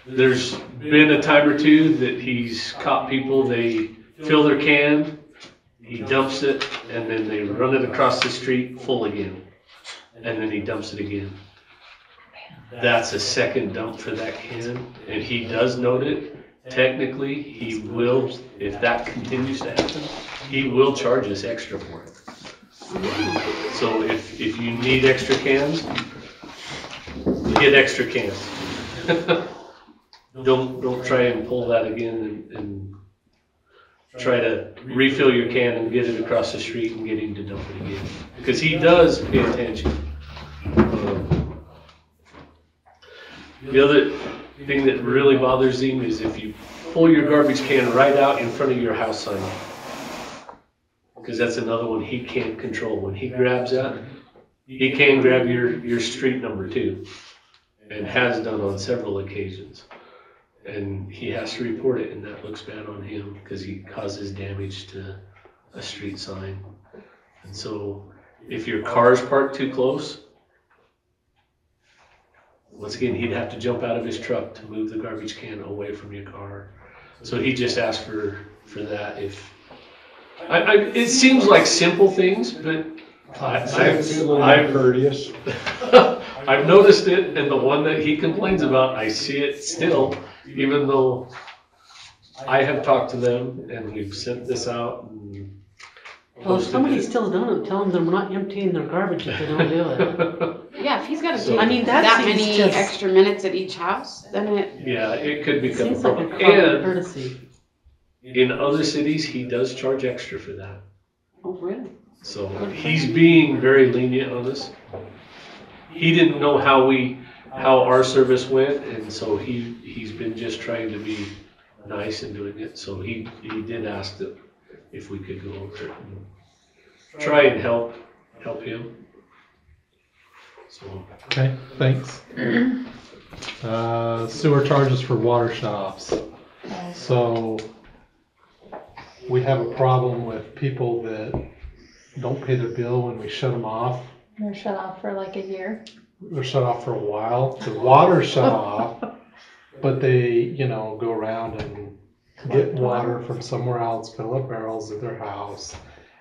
F: There's been a time or two that he's caught people, they fill their can, he dumps it, and then they run it across the street full again. and then he dumps it again. That's a second dump for that can, and he does note it. Technically, he will, if that continues to happen, he will charge us extra for it. So if you need extra cans, get extra cans. Don't try and pull that again and try to refill your can and get it across the street and get him to dump it again. Because he does pay attention. The other thing that really bothers him is if you pull your garbage can right out in front of your house sign. Because that's another one he can't control. When he grabs that, he can grab your street number too. And has done on several occasions. And he has to report it, and that looks bad on him because he causes damage to a street sign. And so if your car's parked too close, once again, he'd have to jump out of his truck to move the garbage can away from your car. So he just asked for that. It seems like simple things, but I've
M: courteous.
F: I've noticed it, and the one that he complains about, I see it still, even though I have talked to them and we've sent this out. And
E: well, if somebody's still doing it, tell them they're not emptying their garbage if they don't do it.
D: Yeah, if he's got to do
E: that
D: that many extra minutes at each house, then it...
F: Yeah, it could become a
E: seems like
F: problem.
E: a common courtesy.
F: In other cities, he does charge extra for that.
D: Oh, really?
F: So he's being very lenient on us. He didn't know how our service went, and so he's been just trying to be nice and doing it. So he did ask that if we could go over it and try and help him. So
A: Okay, thanks. Sewer charges for water shutoffs. So we have a problem with people that don't pay their bill when we shut them off.
B: They're shut off for like a year.
A: They're shut off for a while. The water's shut off, but they, go around and get water from somewhere else, fill up barrels at their house,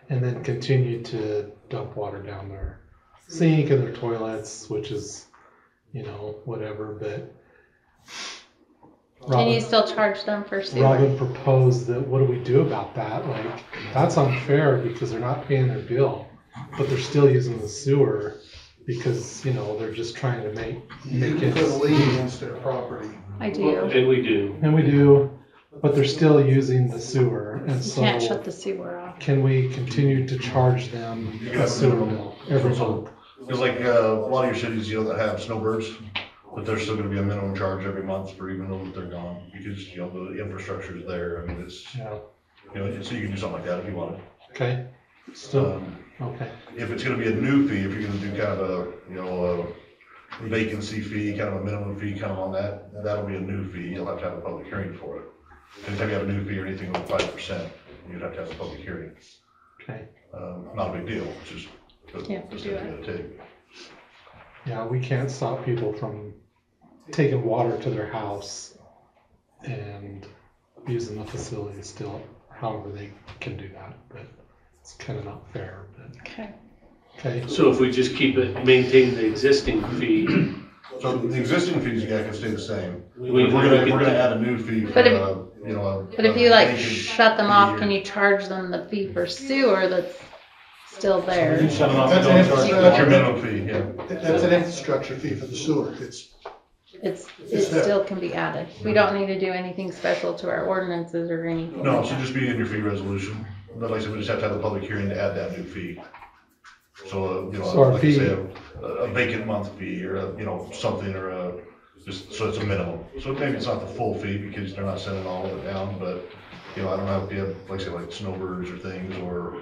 A: and then continue to dump water down their sink and their toilets, which is, whatever. But
B: Can you still charge them for sewer?
A: Robin proposed that, what do we do about that? Like, that's unfair because they're not paying their bill, but they're still using the sewer because, they're just trying to make it.
L: Put a lien against their property.
B: I do.
F: And we do.
A: And we do, but they're still using the sewer, and
B: You
A: so.
B: can't shut the sewer off.
A: Can we continue to charge them a sewer bill every month?
H: It's like a lot of your cities, that have snowbirds, but there's still gonna be a minimum charge every month for even though they're gone, because, the infrastructure is there. I mean, it's,
A: Yeah,
H: so you can do something like that if you wanted.
A: okay, still, okay.
H: If it's gonna be a new fee, if you're gonna do kind of a vacancy fee, kind of a minimum fee kind of on that, that'll be a new fee. You'll have to have a public hearing for it. Anytime you have a new fee or anything over 5%, you'd have to have a public hearing.
A: Okay.
H: Not a big deal, it's just.
B: You have to do it.
A: Yeah, we can't stop people from taking water to their house and using the facility still, however they can do that, but it's kind of not fair, but.
B: Okay.
A: Okay.
F: So if we just maintain the existing fee.
H: So the existing fees, can stay the same.
F: We're
H: gonna add a new fee for,
B: But if you shut them off, can you charge them the fee for sewer that's still there?
K: You shut them off,
L: That's
K: don't
L: an
K: charge them.
H: That's your minimum fee, yeah.
L: That's an infrastructure fee for the sewer.
B: It
L: there.
B: still can be added. We don't need to do anything special to our ordinances or anything.
H: No, it should just be in your fee resolution. But like I said, we just have to have the public hearing to add that new fee. So,
A: So our
H: like
A: fee-
H: I say, a vacant month fee or, something or just, so it's a minimum. So maybe it's not the full fee because they're not sending all of it down, but, I don't know if you have, like I say, like snowbirds or things or,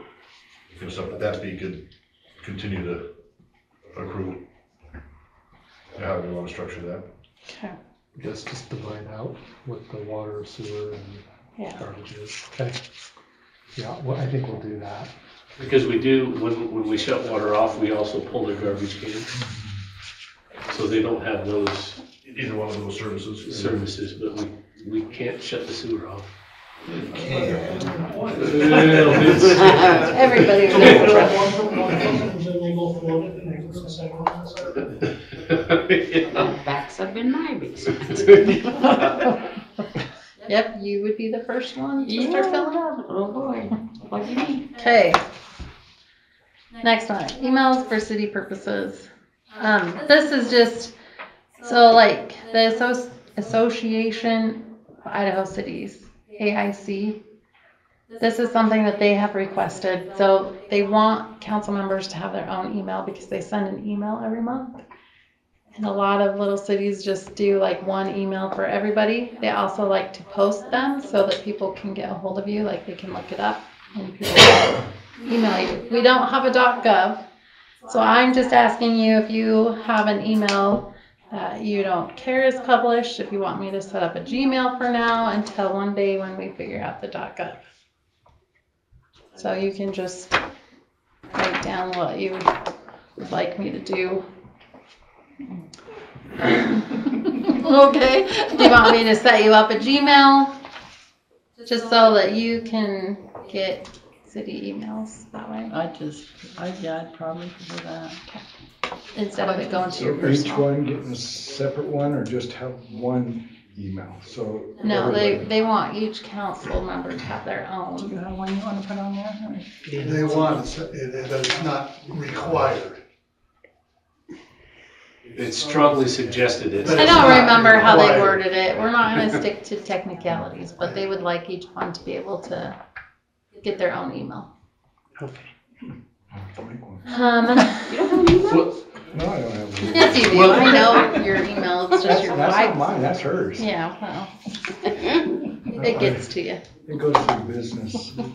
H: stuff, but that fee could continue to accrue. However you want to structure that.
B: Okay.
A: I guess just divide out what the water, sewer, and garbage is. Okay. Yeah, well, I think we'll do that.
F: Because we do, when we shut water off, we also pull their garbage cans. So they don't have those.
H: Either one of those
F: Services, but we can't shut the sewer off.
H: You can.
B: Everybody.
C: One person, they go float it, and they
D: That backs up in my basement.
B: Yep, you would be the first one to start filling up.
D: Oh boy, lucky me.
B: Okay. Next one, emails for city purposes. This is just, so like the Association of Idaho Cities, AIC, this is something that they have requested. So they want council members to have their own email because they send an email every month. And a lot of little cities just do like one email for everybody. They also like to post them so that people can get a hold of you, like they can look it up and people can email you. We don't have a .gov, so I'm just asking you if you have an email that you don't care is published, if you want me to set up a Gmail for now until one day when we figure out the .gov. So you can just write down what you would like me to do. Okay. Do you want me to set you up a Gmail? Just so that you can get city emails that way.
G: I'd probably prefer that.
B: Instead of it going to your
M: So each
B: personal.
M: one getting a separate one or just have one email? So
B: No,
M: everybody-
B: they want each council member to have their own.
G: Do you have one you want to put on there?
L: They want it, but it's not required.
F: It's strongly suggested it.
B: I don't remember how they worded it. We're not going to stick to technicalities, but they would like each one to be able to get their own email.
E: Okay.
M: I'll make one.
D: You don't have an email?
M: No, I don't have one.
B: Yes, you do. I know your email. It's just your
M: That's
B: wife.
M: not mine, that's hers.
B: Yeah, well, it gets to you.
M: It goes through business and.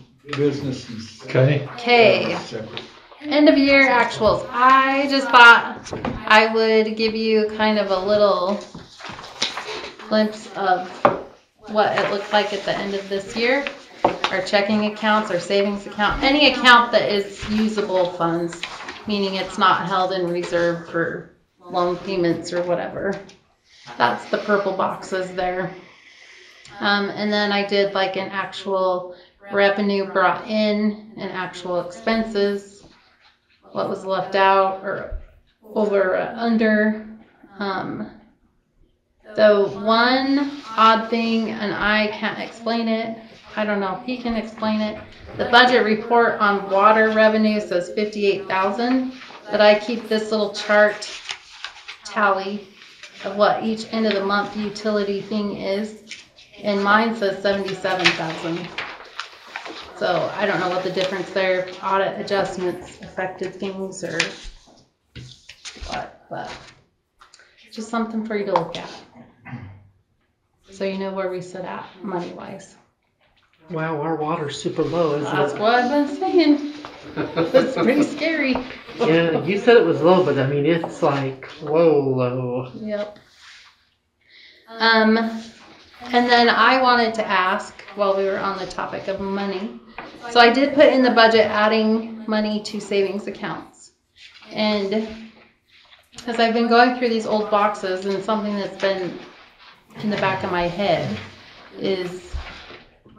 A: Okay.
B: Okay.
M: Separate.
B: End of year actuals. I just thought I would give you kind of a little glimpse of what it looked like at the end of this year. Our checking accounts, our savings account, any account that is usable funds, meaning it's not held in reserve for loan payments or whatever. That's the purple boxes there. And then I did like an actual revenue brought in and actual expenses. What was left out or over or under. The one odd thing, and I can't explain it, I don't know if he can explain it. The budget report on water revenue says 58,000, but I keep this little chart tally of what each end of the month utility thing is, and mine says 77,000. So I don't know what the difference there, if audit adjustments affected things or what, but just something for you to look at. So you know where we sit at money-wise.
E: Wow, our water's super low, isn't
B: That's
E: it?
B: what I've been saying. It's pretty scary.
E: Yeah, you said it was low, but I mean, it's like low.
B: Yep. And then I wanted to ask, while we were on the topic of money, so I did put in the budget adding money to savings accounts. And as I've been going through these old boxes, and something that's been in the back of my head is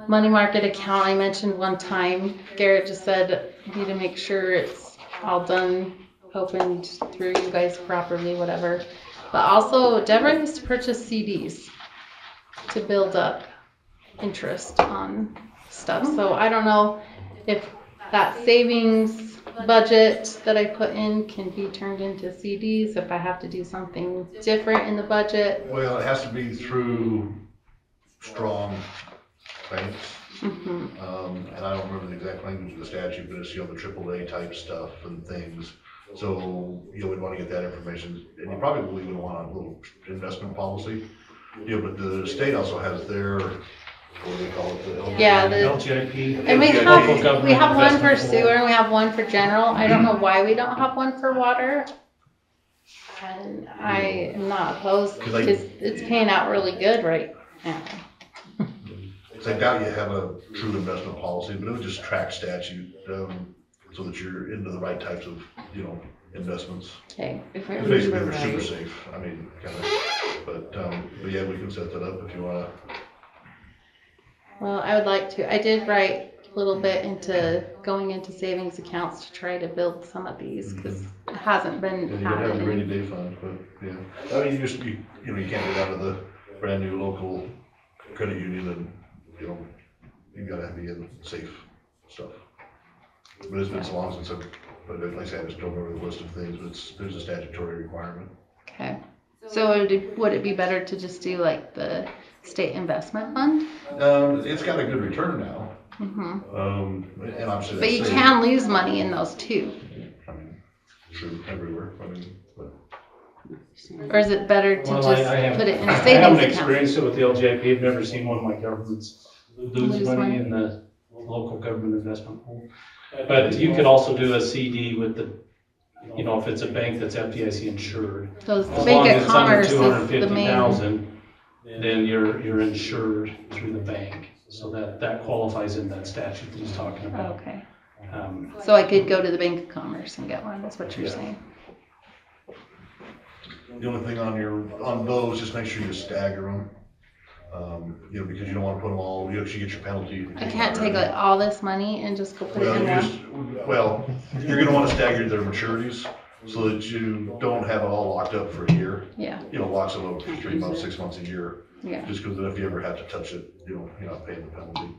B: money market account. I mentioned one time, Garrett just said you need to make sure it's all done, opened through you guys properly, whatever. But also, Deborah used to purchase CDs to build up interest on stuff. So I don't know if that savings budget that I put in can be turned into CDs, if I have to do something different in the budget.
H: Well, it has to be through strong banks.
B: Mm-hmm.
H: And I don't remember the exact language of the statute, but it's, the AAA type stuff and things. So, we'd want to get that information, and you probably would want a little investment policy. But the state also has their, what do they call it?
B: The
K: LGIP.
B: and we have one for
K: Investment
B: sewer and we have one for general. I don't know why we don't have one for water. And I am not opposed because it's paying out really good right now.
H: I doubt you have a true investment policy, but it would just track statute, so that you're into the right types of, investments.
B: Okay.
D: If I
H: Basically,
D: remember
H: they're super
D: right.
H: safe, I mean, kind of, but yeah, we can set that up if you wanna.
B: Well, I would like to. I did write a little bit into going into savings accounts to try to build some of these because hasn't been
H: And you don't
B: had
H: have the rainy
B: any.
H: day fund, but, yeah. I mean, you can't go down to the brand new local credit union and, you gotta be in safe stuff. But it's been so long since but like I said, I just don't remember the list of things, but there's a statutory requirement.
B: Okay. So would it be better to just do like the state investment fund?
H: It's got a good return now.
B: Mm-hmm.
H: And obviously.
B: But you
H: that's
B: can lose money in those too.
H: I mean, true everywhere, but.
B: Or is it better to just put it in a
K: I haven't
B: savings account?
K: experienced it with the LGIP. I've never seen one of my governments lose money in the local government investment pool. But you could also do a CD with the, if it's a bank that's FDIC insured.
B: So the
K: As
B: Bank
K: long
B: of
K: as it's under
B: Commerce is the main.
K: 250,000, then you're insured through the bank. So that qualifies in that statute that he's talking about.
B: Okay. So I could go to the Bank of Commerce and get one, that's what you're saying.
H: The only thing on those, just make sure you stagger them. Because you don't want to put them all, you actually get your penalty.
B: I can't take like all this money and just go put it in one.
H: You're gonna want to stagger their maturities so that you don't have it all locked up for a year.
B: Yeah.
H: Locks them up for 3 months, 6 months, a year.
B: Yeah.
H: Just because if you ever have to touch it, you're not paying the penalty.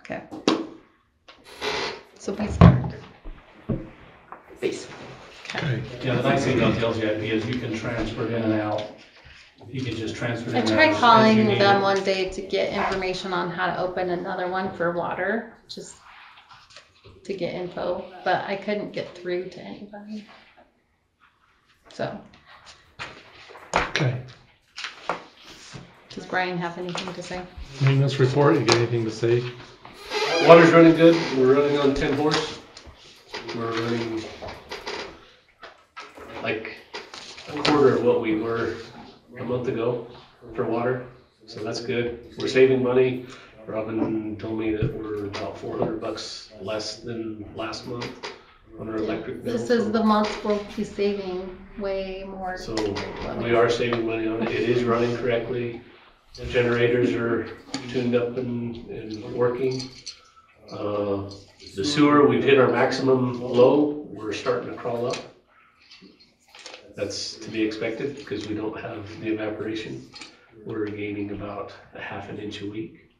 B: Okay. So be smart.
D: Base.
A: Okay.
K: Yeah, the nice thing about the LGIP is you can transfer it in and out. You can just transfer it in
B: I
K: and out.
B: tried
K: as you
B: calling
K: need
B: them
K: it.
B: one day to get information on how to open another one for water, just to get info, but I couldn't get through to anybody. So,
A: Okay.
B: does Brian have anything to say?
A: Maintenance report, you got anything to say?
F: Water's running good. We're running on 10 horse. We're running like a quarter of what we were a month ago for water. So that's good. We're saving money. Robin told me that we're about $400 less than last month on our electric bill.
B: This is the month we'll be saving way more.
F: So we are saving money on it. It is running correctly. The generators are tuned up and working. The sewer, we've hit our maximum low. We're starting to crawl up. That's to be expected because we don't have the evaporation. We're gaining about a ½ an inch a week,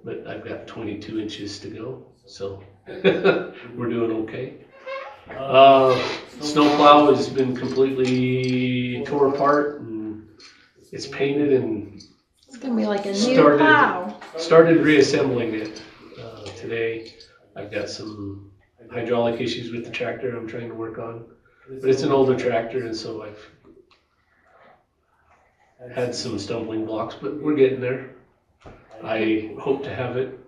F: but I've got 22 inches to go. So we're doing okay. Snowplow has been completely tore apart and it's painted and
B: It's gonna be like a new plow.
F: started reassembling it today. I've got some hydraulic issues with the tractor I'm trying to work on, but it's an older tractor and so I've had some stumbling blocks, but we're getting there. I hope to have it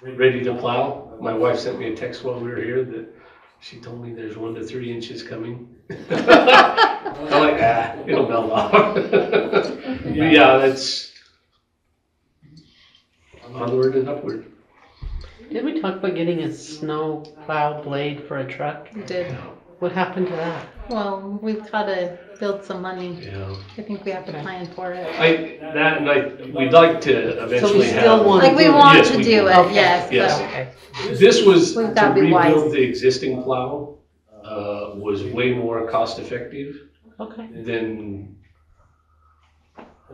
F: ready to plow. My wife sent me a text while we were here that she told me there's 1 to 3 inches coming. I'm like, it'll melt off. But yeah, that's onward and upward.
E: Did we talk about getting a snow plow blade for a truck?
B: We did.
E: What happened to that?
B: Well, we've gotta build some money.
F: Yeah.
B: I think we have to plan for it.
F: We'd like to eventually have.
B: Like we want to
F: we
B: do
F: do.
B: it, yes.
F: Yes.
B: But
F: This was
B: we've
F: to
B: gotta be wise.
F: rebuild the existing plow, was way more cost effective than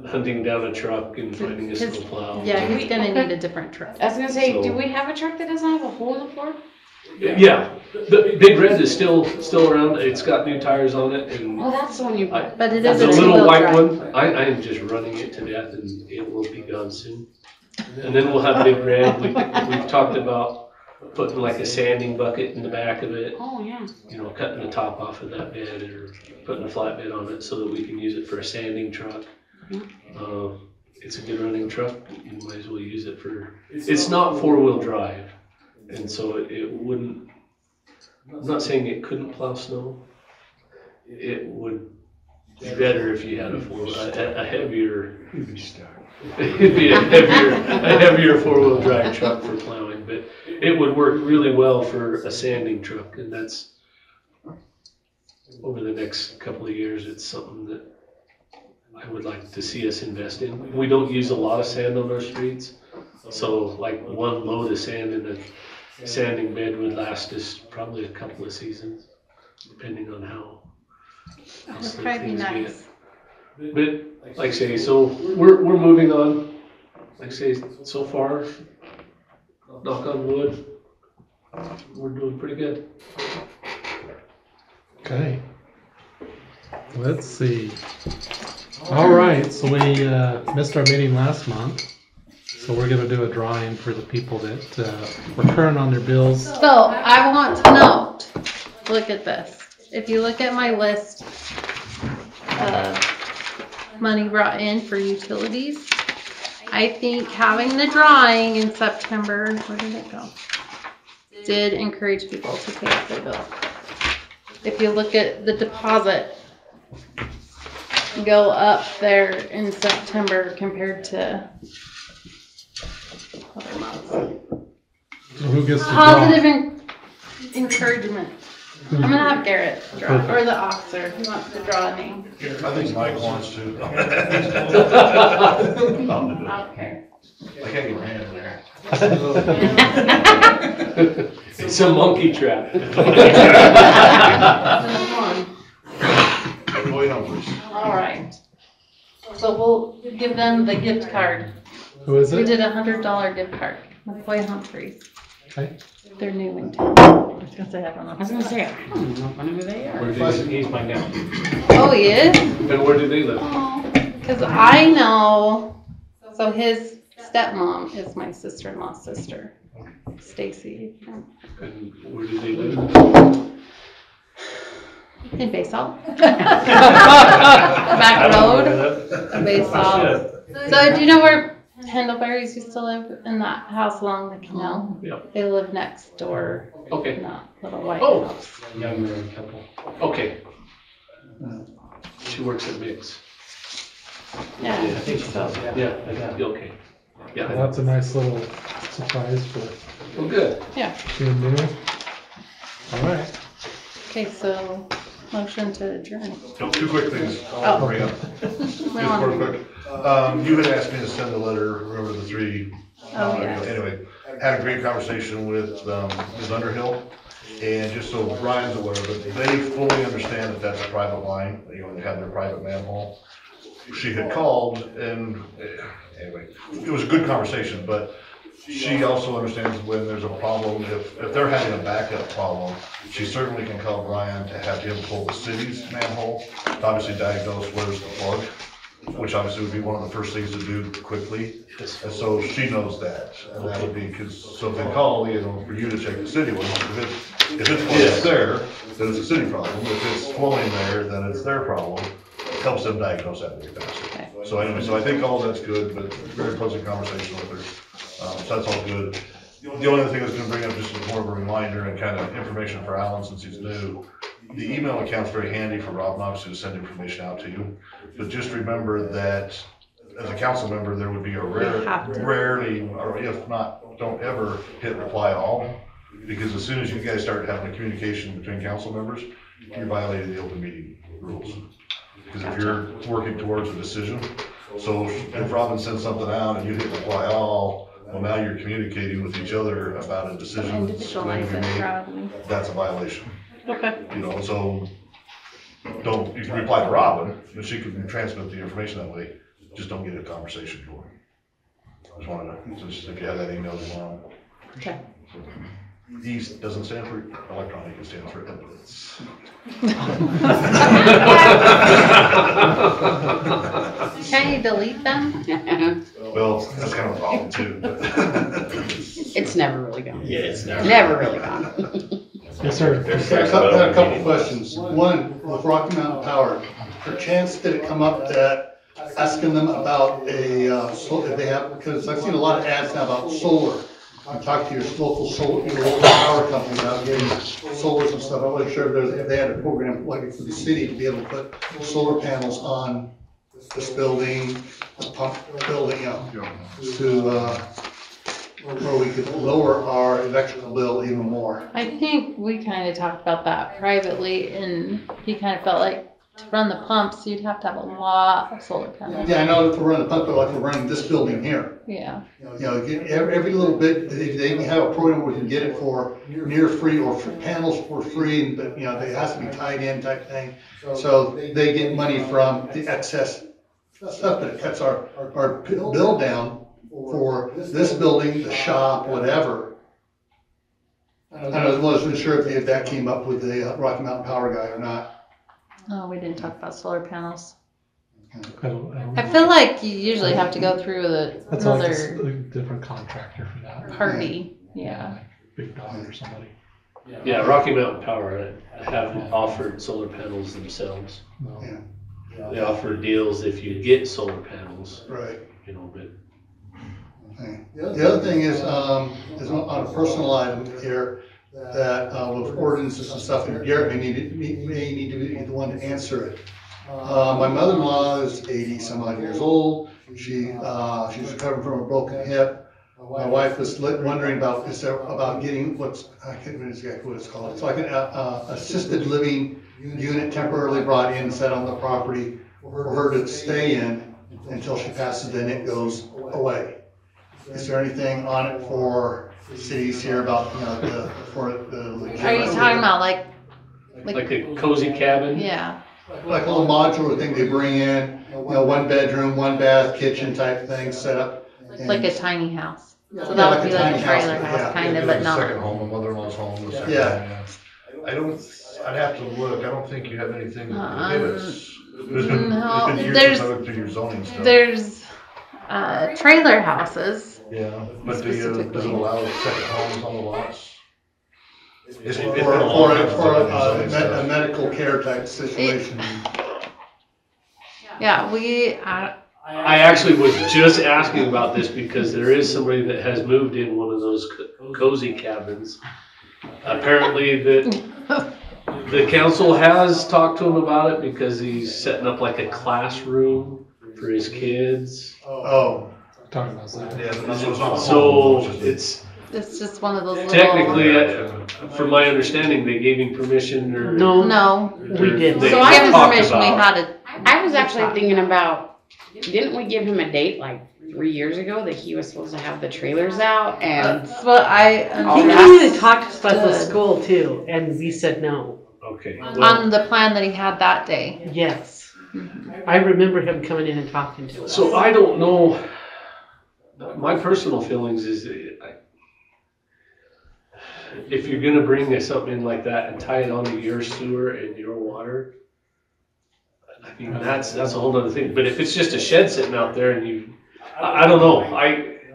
F: hunting down a truck and finding a snow plow.
B: Yeah, he's gonna need a different truck.
D: I was gonna say,
F: So-
D: do we have a truck that doesn't have a hole in the floor?
F: Yeah, the Big Red is still around. It's got new tires on it and.
D: Oh, that's the one you bought.
B: But it is
F: The
B: a
F: little
B: two-wheel
F: white
B: drive.
F: one, I am just running it to death and it will be gone soon. And then we'll have Big Red. We've talked about putting like a sanding bucket in the back of it.
D: Oh, yeah.
F: Cutting the top off of that bed or putting a flatbed on it so that we can use it for a sanding truck. It's a good running truck. You might as well use it for, it's not 4-wheel drive. And so it wouldn't, I'm not saying it couldn't plow snow. It would be better if you had a heavier, it'd be a heavier 4-wheel drive truck for plowing, but it would work really well for a sanding truck. And that's, over the next couple of years, it's something that I would like to see us invest in. We don't use a lot of sand on our streets. So like 1 load of sand in a sanding bed would last us probably a couple of seasons, depending on how
B: That'd probably be nice.
F: But, like I say, so we're moving on. Like I say, so far, knock on wood, we're doing pretty good.
A: Okay. Let's see. All right, so we missed our meeting last month. So we're gonna do a drawing for the people that were current on their bills.
B: So I want to note, look at this. If you look at my list of money brought in for utilities, I think having the drawing in September, where did it go? Did encourage people to pay up their bill. If you look at the deposit, go up there in September compared to other months.
A: So who gets to draw?
B: Positive encouragement. I'm gonna have Garrett draw, or the officer who wants to draw a name.
H: I think Mike wants to.
B: Okay.
H: I can't get my hand in there.
F: It's a monkey trap.
B: All right. So we'll give them the gift card.
A: Who is
B: We
A: it?
B: did $100 gift card. McCoy Humphreys.
A: Okay.
B: They're new in town. I was gonna say, I don't know.
D: I was gonna say, I don't know who they are.
F: He's my nephew.
B: Oh, he is?
F: And where do they live?
B: Oh, because I know, so his stepmom is my sister-in-law's sister, Stacy.
F: And where do they live?
B: In Basalt. Back road, Basalt. So do you know where Pendleberries used to live? In that house along the canal?
F: Yep.
B: They live next door.
F: Okay.
B: In that little white
F: Oh.
B: house.
K: Young married couple.
F: Okay. She works at Mix.
B: Yeah,
K: I think so, yeah.
F: Okay. Yeah.
A: Well, that's a nice little surprise for
F: Well, good.
B: Yeah.
A: you and me. All right.
B: Okay, so motion to adjourn.
H: No, two quick things
B: Oh.
H: I'll bring up.
B: We
H: Just
B: don't
H: real
B: want-
H: quick. You had asked me to send a letter, remember the three?
B: Oh, yes.
H: Anyway, had a great conversation with Ms. Underhill. And just so Brian's aware, but they fully understand that that's a private line, you know, they have their private manhole. She had called and, anyway, it was a good conversation, but she also understands when there's a problem, if they're having a backup problem, she certainly can call Brian to have him pull the city's manhole, to obviously diagnose where's the plug, which obviously would be one of the first things to do quickly. And so she knows that, and that would be, so if they call, you know, for you to check the city one, if it's plugged there, then it's a city problem. If it's flowing there, then it's their problem. Helps them diagnose that very fast. So anyway, so I think all that's good, but very pleasant conversation with her. So that's all good. The only other thing I was gonna bring up, just as more of a reminder and kind of information for Alan since he's new. The email account's very handy for Rob, obviously, to send information out to you. But just remember that as a council member, there would be a rarely, or if not, don't ever hit reply all. Because as soon as you guys start having a communication between council members, you're violating the open meeting rules. Because if you're working towards a decision, so if Robin sends something out and you hit reply all, well, now you're communicating with each other about a decision that's going to be made. That's a violation.
B: Okay.
H: You know, so you can reply to Robin, and she can transmit the information that way. Just don't get a conversation going. I just wanted to, just if you have that email tomorrow.
B: Okay.
H: E doesn't stand for electronic, it stands for evidence.
B: Can you delete them?
H: Well, that's kind of a problem too.
D: It's never really gone.
J: Yeah, it's never.
D: Never really gone.
A: Yes, sir.
L: I have a couple questions. One, with Rocky Mountain Power, perchance did it come up that asking them about if they have, because I've seen a lot of ads now about solar. You talk to your local power company about getting solars and stuff. I wasn't sure if they had a program like for the city to be able to put solar panels on this building, the pump building, to where we could lower our electrical bill even more.
B: I think we kind of talked about that privately, and he kind of felt like to run the pumps, you'd have to have a lot of solar panels.
L: Yeah, I know to run the pump, but like we're running this building here.
B: Yeah.
L: You know, get every little bit, they can have a program where we can get it for near free or for panels for free, but you know, it has to be tied in type thing. So they get money from the excess stuff, but it cuts our bill down for this building, the shop, whatever. I wasn't sure if that came up with the Rocky Mountain Power guy or not.
B: Oh, we didn't talk about solar panels.
A: I don't
B: I feel like you usually have to go through
A: That's like
B: another
A: a different contractor for that.
B: party. Yeah.
A: Like Big Dog or somebody.
F: Yeah, Rocky Mountain Power haven't offered solar panels themselves.
A: No.
L: Yeah.
F: They offer deals if you get solar panels.
L: Right.
F: You know, but
L: Okay. The other thing is on a personal item here, that with ordinances and stuff, and Garrett may need to be the one to answer it. My mother-in-law is 80 some odd years old. She's recovering from a broken hip. My wife was wondering about getting I can't remember exactly what it's called. It's like an assisted living unit temporarily brought in, set on the property for her to stay in until she passes, then it goes away. Is there anything on it for cities here about, you know, for the?
B: Are you talking about like
F: a cozy cabin?
B: Yeah.
L: Like a little modular thing they bring in, you know, 1 bedroom, 1 bath, kitchen type thing set up.
B: Like a tiny house. So
L: Yeah,
B: that
L: like
B: would
L: a
B: be like
L: tiny
B: a trailer
L: house,
B: house, kind
H: Yeah,
B: of, but
H: a
B: not.
H: second home, a mother-in-law's home.
L: Yeah.
H: I'd have to look, I don't think you have anything that prohibits.
B: No,
H: It's been years
B: there's-
H: since I looked through your zoning stuff.
B: There's trailer houses.
H: Yeah, but does it allow second homes on the lots?
L: For a medical care type situation.
B: Yeah,
F: I actually was just asking about this because there is somebody that has moved in one of those cozy cabins. Apparently the council has talked to him about it because he's setting up like a classroom for his kids.
L: Oh.
A: Talking about that.
H: Yeah,
F: so it's
B: just one of those little.
F: technically, from my understanding, they gave him permission or.
B: No,
E: we didn't.
F: They
D: So I
B: Give him
F: talked
B: permission, we
F: about-
B: had to.
D: I was actually thinking about, didn't we give him a date like 3 years ago that he was supposed to have the trailers out and?
B: That's what I.
D: All
E: He
D: that.
E: wanted to talk to us about the
B: Good.
E: school too, and we said no.
F: Okay.
B: On the plan that he had that day.
E: Yes. I remember him coming in and talking to us.
F: So I don't know. My personal feelings is if you're gonna bring something in like that and tie it onto your sewer and your water, I mean, that's a whole other thing. But if it's just a shed sitting out there and I don't know.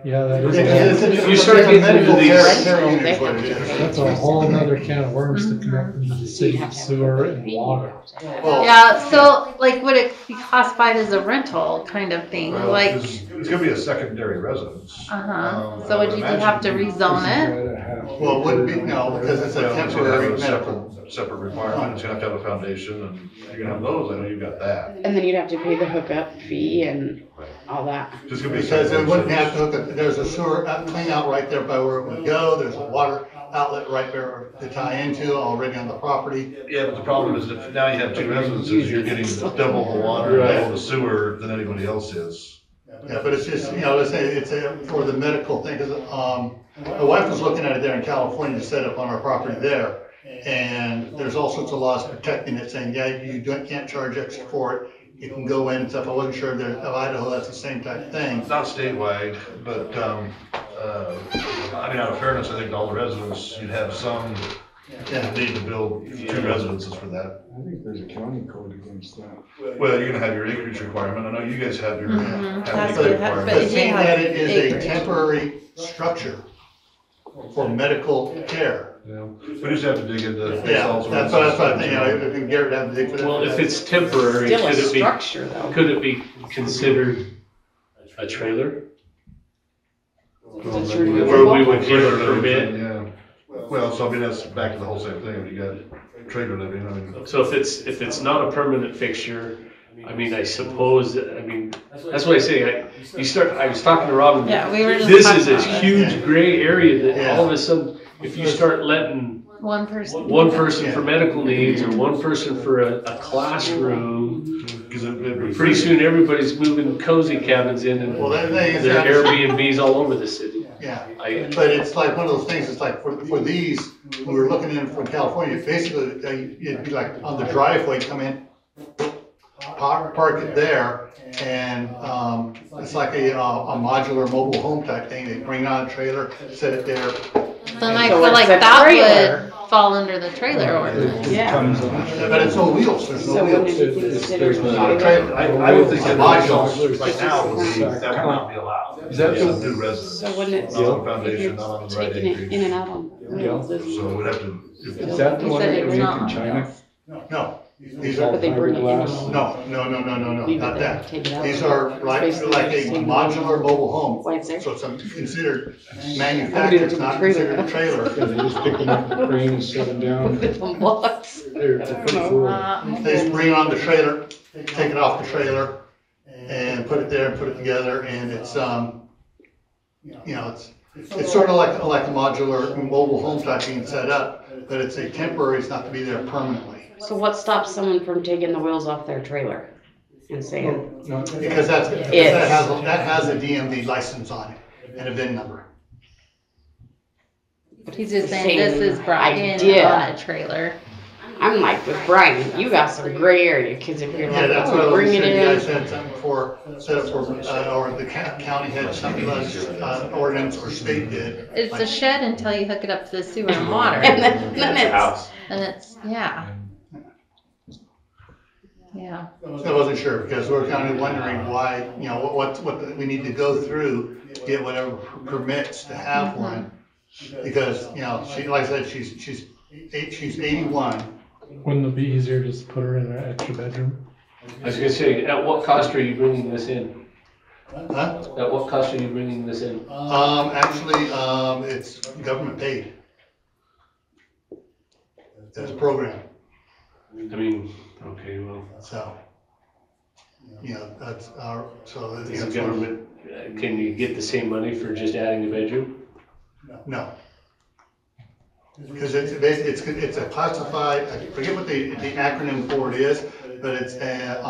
A: Yeah, that is.
F: You start getting into these.
A: That's a whole nother can of worms to connect into the city sewer and water.
B: Yeah, so like would it be classified as a rental kind of thing?
H: Well,
B: Like,
H: it's gonna be a secondary residence.
B: So would you have to rezone it?
L: Well, it wouldn't be, no, because it's a
H: Well, it's gonna
L: temporary
H: have a
L: medical.
H: separate requirement, it's gonna have a foundation, and you're gonna have those, I know you've got that.
D: And then you'd have to pay the hookup fee and all that.
H: It's gonna be a
L: Because it
H: separate
L: wouldn't have to
H: residence.
L: hook up, there's a sewer clean out right there by where it would go, there's a water outlet right there to tie into already on the property.
H: Yeah, but the problem is if now you have 2 residences, you're getting double the water,
F: Right.
H: double the sewer than anybody else is.
L: Yeah, but it's just, you know, it's for the medical thing, because, my wife was looking at it there in California, set up on our property there. And there's all sorts of laws protecting it, saying, yeah, you can't charge extra for it. You can go in and stuff. I wasn't sure that of Idaho, that's the same type of thing.
H: It's not statewide, but, I mean, out of fairness, I think all the residents, you'd have some that need to build 2 residences for that.
M: I think there's a county code against that.
H: Well, you're gonna have your acreage requirement, I know you guys have your, have
B: Has
H: acreage
B: to have-
H: requirement.
L: But seeing that it is a
B: acreage.
L: temporary structure for medical care.
H: Yeah, we just have to dig into.
L: Yeah, that's what I think, you know, I think Garrett had to dig for that.
F: Well, if it's temporary,
D: Still a
F: could it be?
D: structure though.
F: Could it be considered a trailer? Where we would give a permit?
H: Yeah, well, so I mean, that's back to the whole same thing, if you got trailer living, I mean.
F: So if it's not a permanent fixture, I mean, I suppose, I mean, that's what I say, I was talking to Robin.
B: Yeah, we were just
F: This
B: talking
F: is this
B: about it.
F: huge gray area that
L: Yeah.
F: all of a sudden, if you start letting
B: One person.
F: one person for medical needs or one person for a classroom. Pretty soon everybody's moving cozy cabins in and
L: Well, that thing is.
F: there are Airbnbs all over the city.
L: Yeah, but it's like one of those things, it's like for these, when we're looking in from California, basically, it'd be like on the driveway, come in, park it there, and, it's like a modular mobile home type thing. They bring on a trailer, set it there.
B: Then I
D: So
B: feel
D: it's
B: like
D: a
B: that
D: trailer.
B: would fall under the trailer ordinance.
D: Yeah.
L: But it's no wheels, there's no
D: So wouldn't
L: wheels.
D: it be considered
H: It's not a
D: a
H: trailer.
J: I would think that
L: Modular.
J: right now would be, that would not be allowed.
H: Is that the new residence?
D: So wouldn't it,
H: Not on
D: if
H: foundation, not on
D: you're
H: the right
D: taking it
H: acreage.
D: in and out on wheels,
H: So we'd have to,
M: Is that the
B: He
M: one
B: said
M: that
B: it's
M: they make
B: not
M: in
B: on
M: China?
B: wheels.
L: No, these are,
D: but they bring it in and
M: Fiberglass.
D: out.
L: no,
D: Leave it
L: not
D: there,
L: that.
D: take it out.
L: These are like a modular mobile home.
D: Why it's there?
L: So it's considered
D: Nobody
L: manufactured,
D: took
L: it's
D: the
L: not
D: trailer
L: considered a trailer.
M: Yeah, they just pick them up with a crane and set them down.
D: With some blocks.
M: They're pretty cool.
L: They just bring it on the trailer, take it off the trailer, and put it there and put it together, and it's, it's sort of like a modular mobile home type being set up, but it's a temporary, it's not to be there permanently.
D: So what stops someone from taking the wheels off their trailer and saying,
L: Because that has a DMV license on it and a VIN number.
B: He's just saying
D: Same
B: this is brought in
D: idea.
B: on a trailer.
D: I'm like with Brian, you got some gray area, cause if you're
L: Yeah,
D: like,
L: that's what I
D: oh,
L: was
D: bring it
L: saying, you guys
D: in.
L: had something for, set up for, or the county had something like, ordinance or state did.
B: It's a shed until you hook it up to the sewer and water.
D: And then it's,
B: And it's, yeah. Yeah.
L: I wasn't sure, because we're kind of wondering why, what we need to go through to get whatever permits to have one. Because, she, like I said, she's 81.
A: Wouldn't it be easier just to put her in an extra bedroom?
F: I was gonna say, at what cost are you bringing this in?
L: Huh?
F: At what cost are you bringing this in?
L: Actually, it's government paid. It's a program,
F: I mean, okay, well,
L: so, that's our, so.
F: is the government, can you get the same money for just adding a bedroom?
L: No. Because it's a classified, I forget what the acronym for it is, but it's a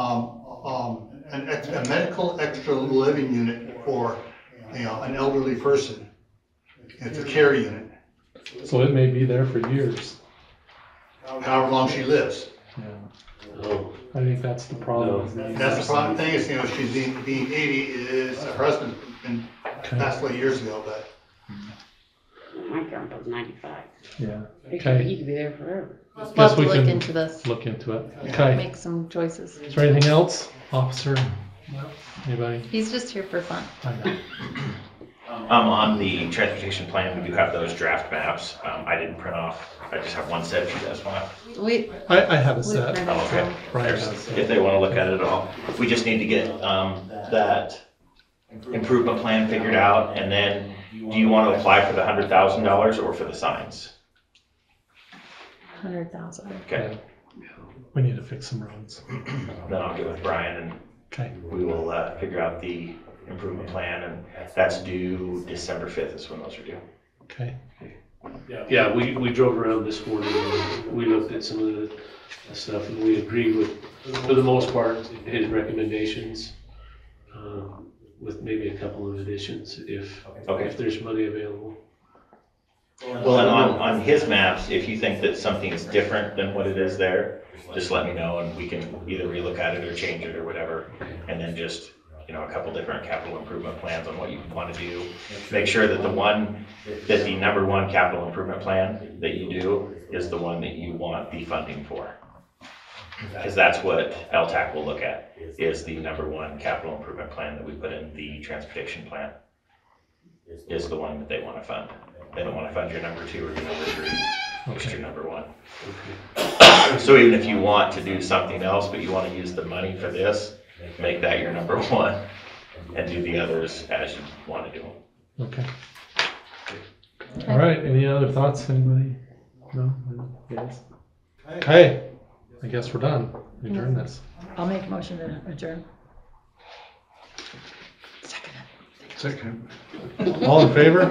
L: medical extra living unit for, an elderly person. It's a care unit,
A: So it may be there for years.
L: however long she lives.
A: Yeah.
F: Oh,
A: I think that's the problem.
L: That's the problem, thing is, she's being 80, is, her husband's been passed away years ago, but.
D: my grandpa's 95.
A: Yeah.
D: He
A: Okay.
D: could be there forever.
B: We'll have
A: Guess
B: to
A: we
B: look
A: can
B: into this,
A: look into it. Okay.
B: make some choices.
A: Is there anything else, officer? Anybody?
B: He's just here for fun.
A: I know.
J: On the transportation plan, we do have those draft maps. I didn't print off, I just have one set if you guys want.
A: I have a
B: We
A: set.
B: printed
J: Oh, okay.
B: some.
A: Brian has a set.
J: If they want to look at it at all. We just need to get that improvement plan figured out, and then do you want to apply for the $100,000 or for the signs?
B: 100,000.
J: Okay,
A: We need to fix some roads.
J: then I'll get with Brian and
A: Okay.
J: we will figure out the improvement plan, and that's due December 5th is when those are due.
A: Okay.
F: yeah, we drove around this morning and we looked at some of the stuff and we agreed with, for the most part, his recommendations. With maybe a couple of additions if there's money available.
J: Well, and on his maps, if you think that something is different than what it is there, just let me know and we can either relook at it or change it or whatever. And then just, a couple different capital improvement plans on what you want to do. Make sure that the number one capital improvement plan that you do is the one that you want the funding for. Because that's what LTAC will look at, is the number one capital improvement plan that we put in the transportation plan, is the one that they want to fund. They don't want to fund your number 2 or your number 3, just your number 1.
F: Okay.
J: So even if you want to do something else, but you want to use the money for this, make that your number 1 and do the others as you want to do them.
A: Okay. All right. Any other thoughts? Anybody? No? Yes. Okay. I guess we're done. Adjourn this.
G: I'll make a motion to adjourn.
M: Second.
A: All in favor?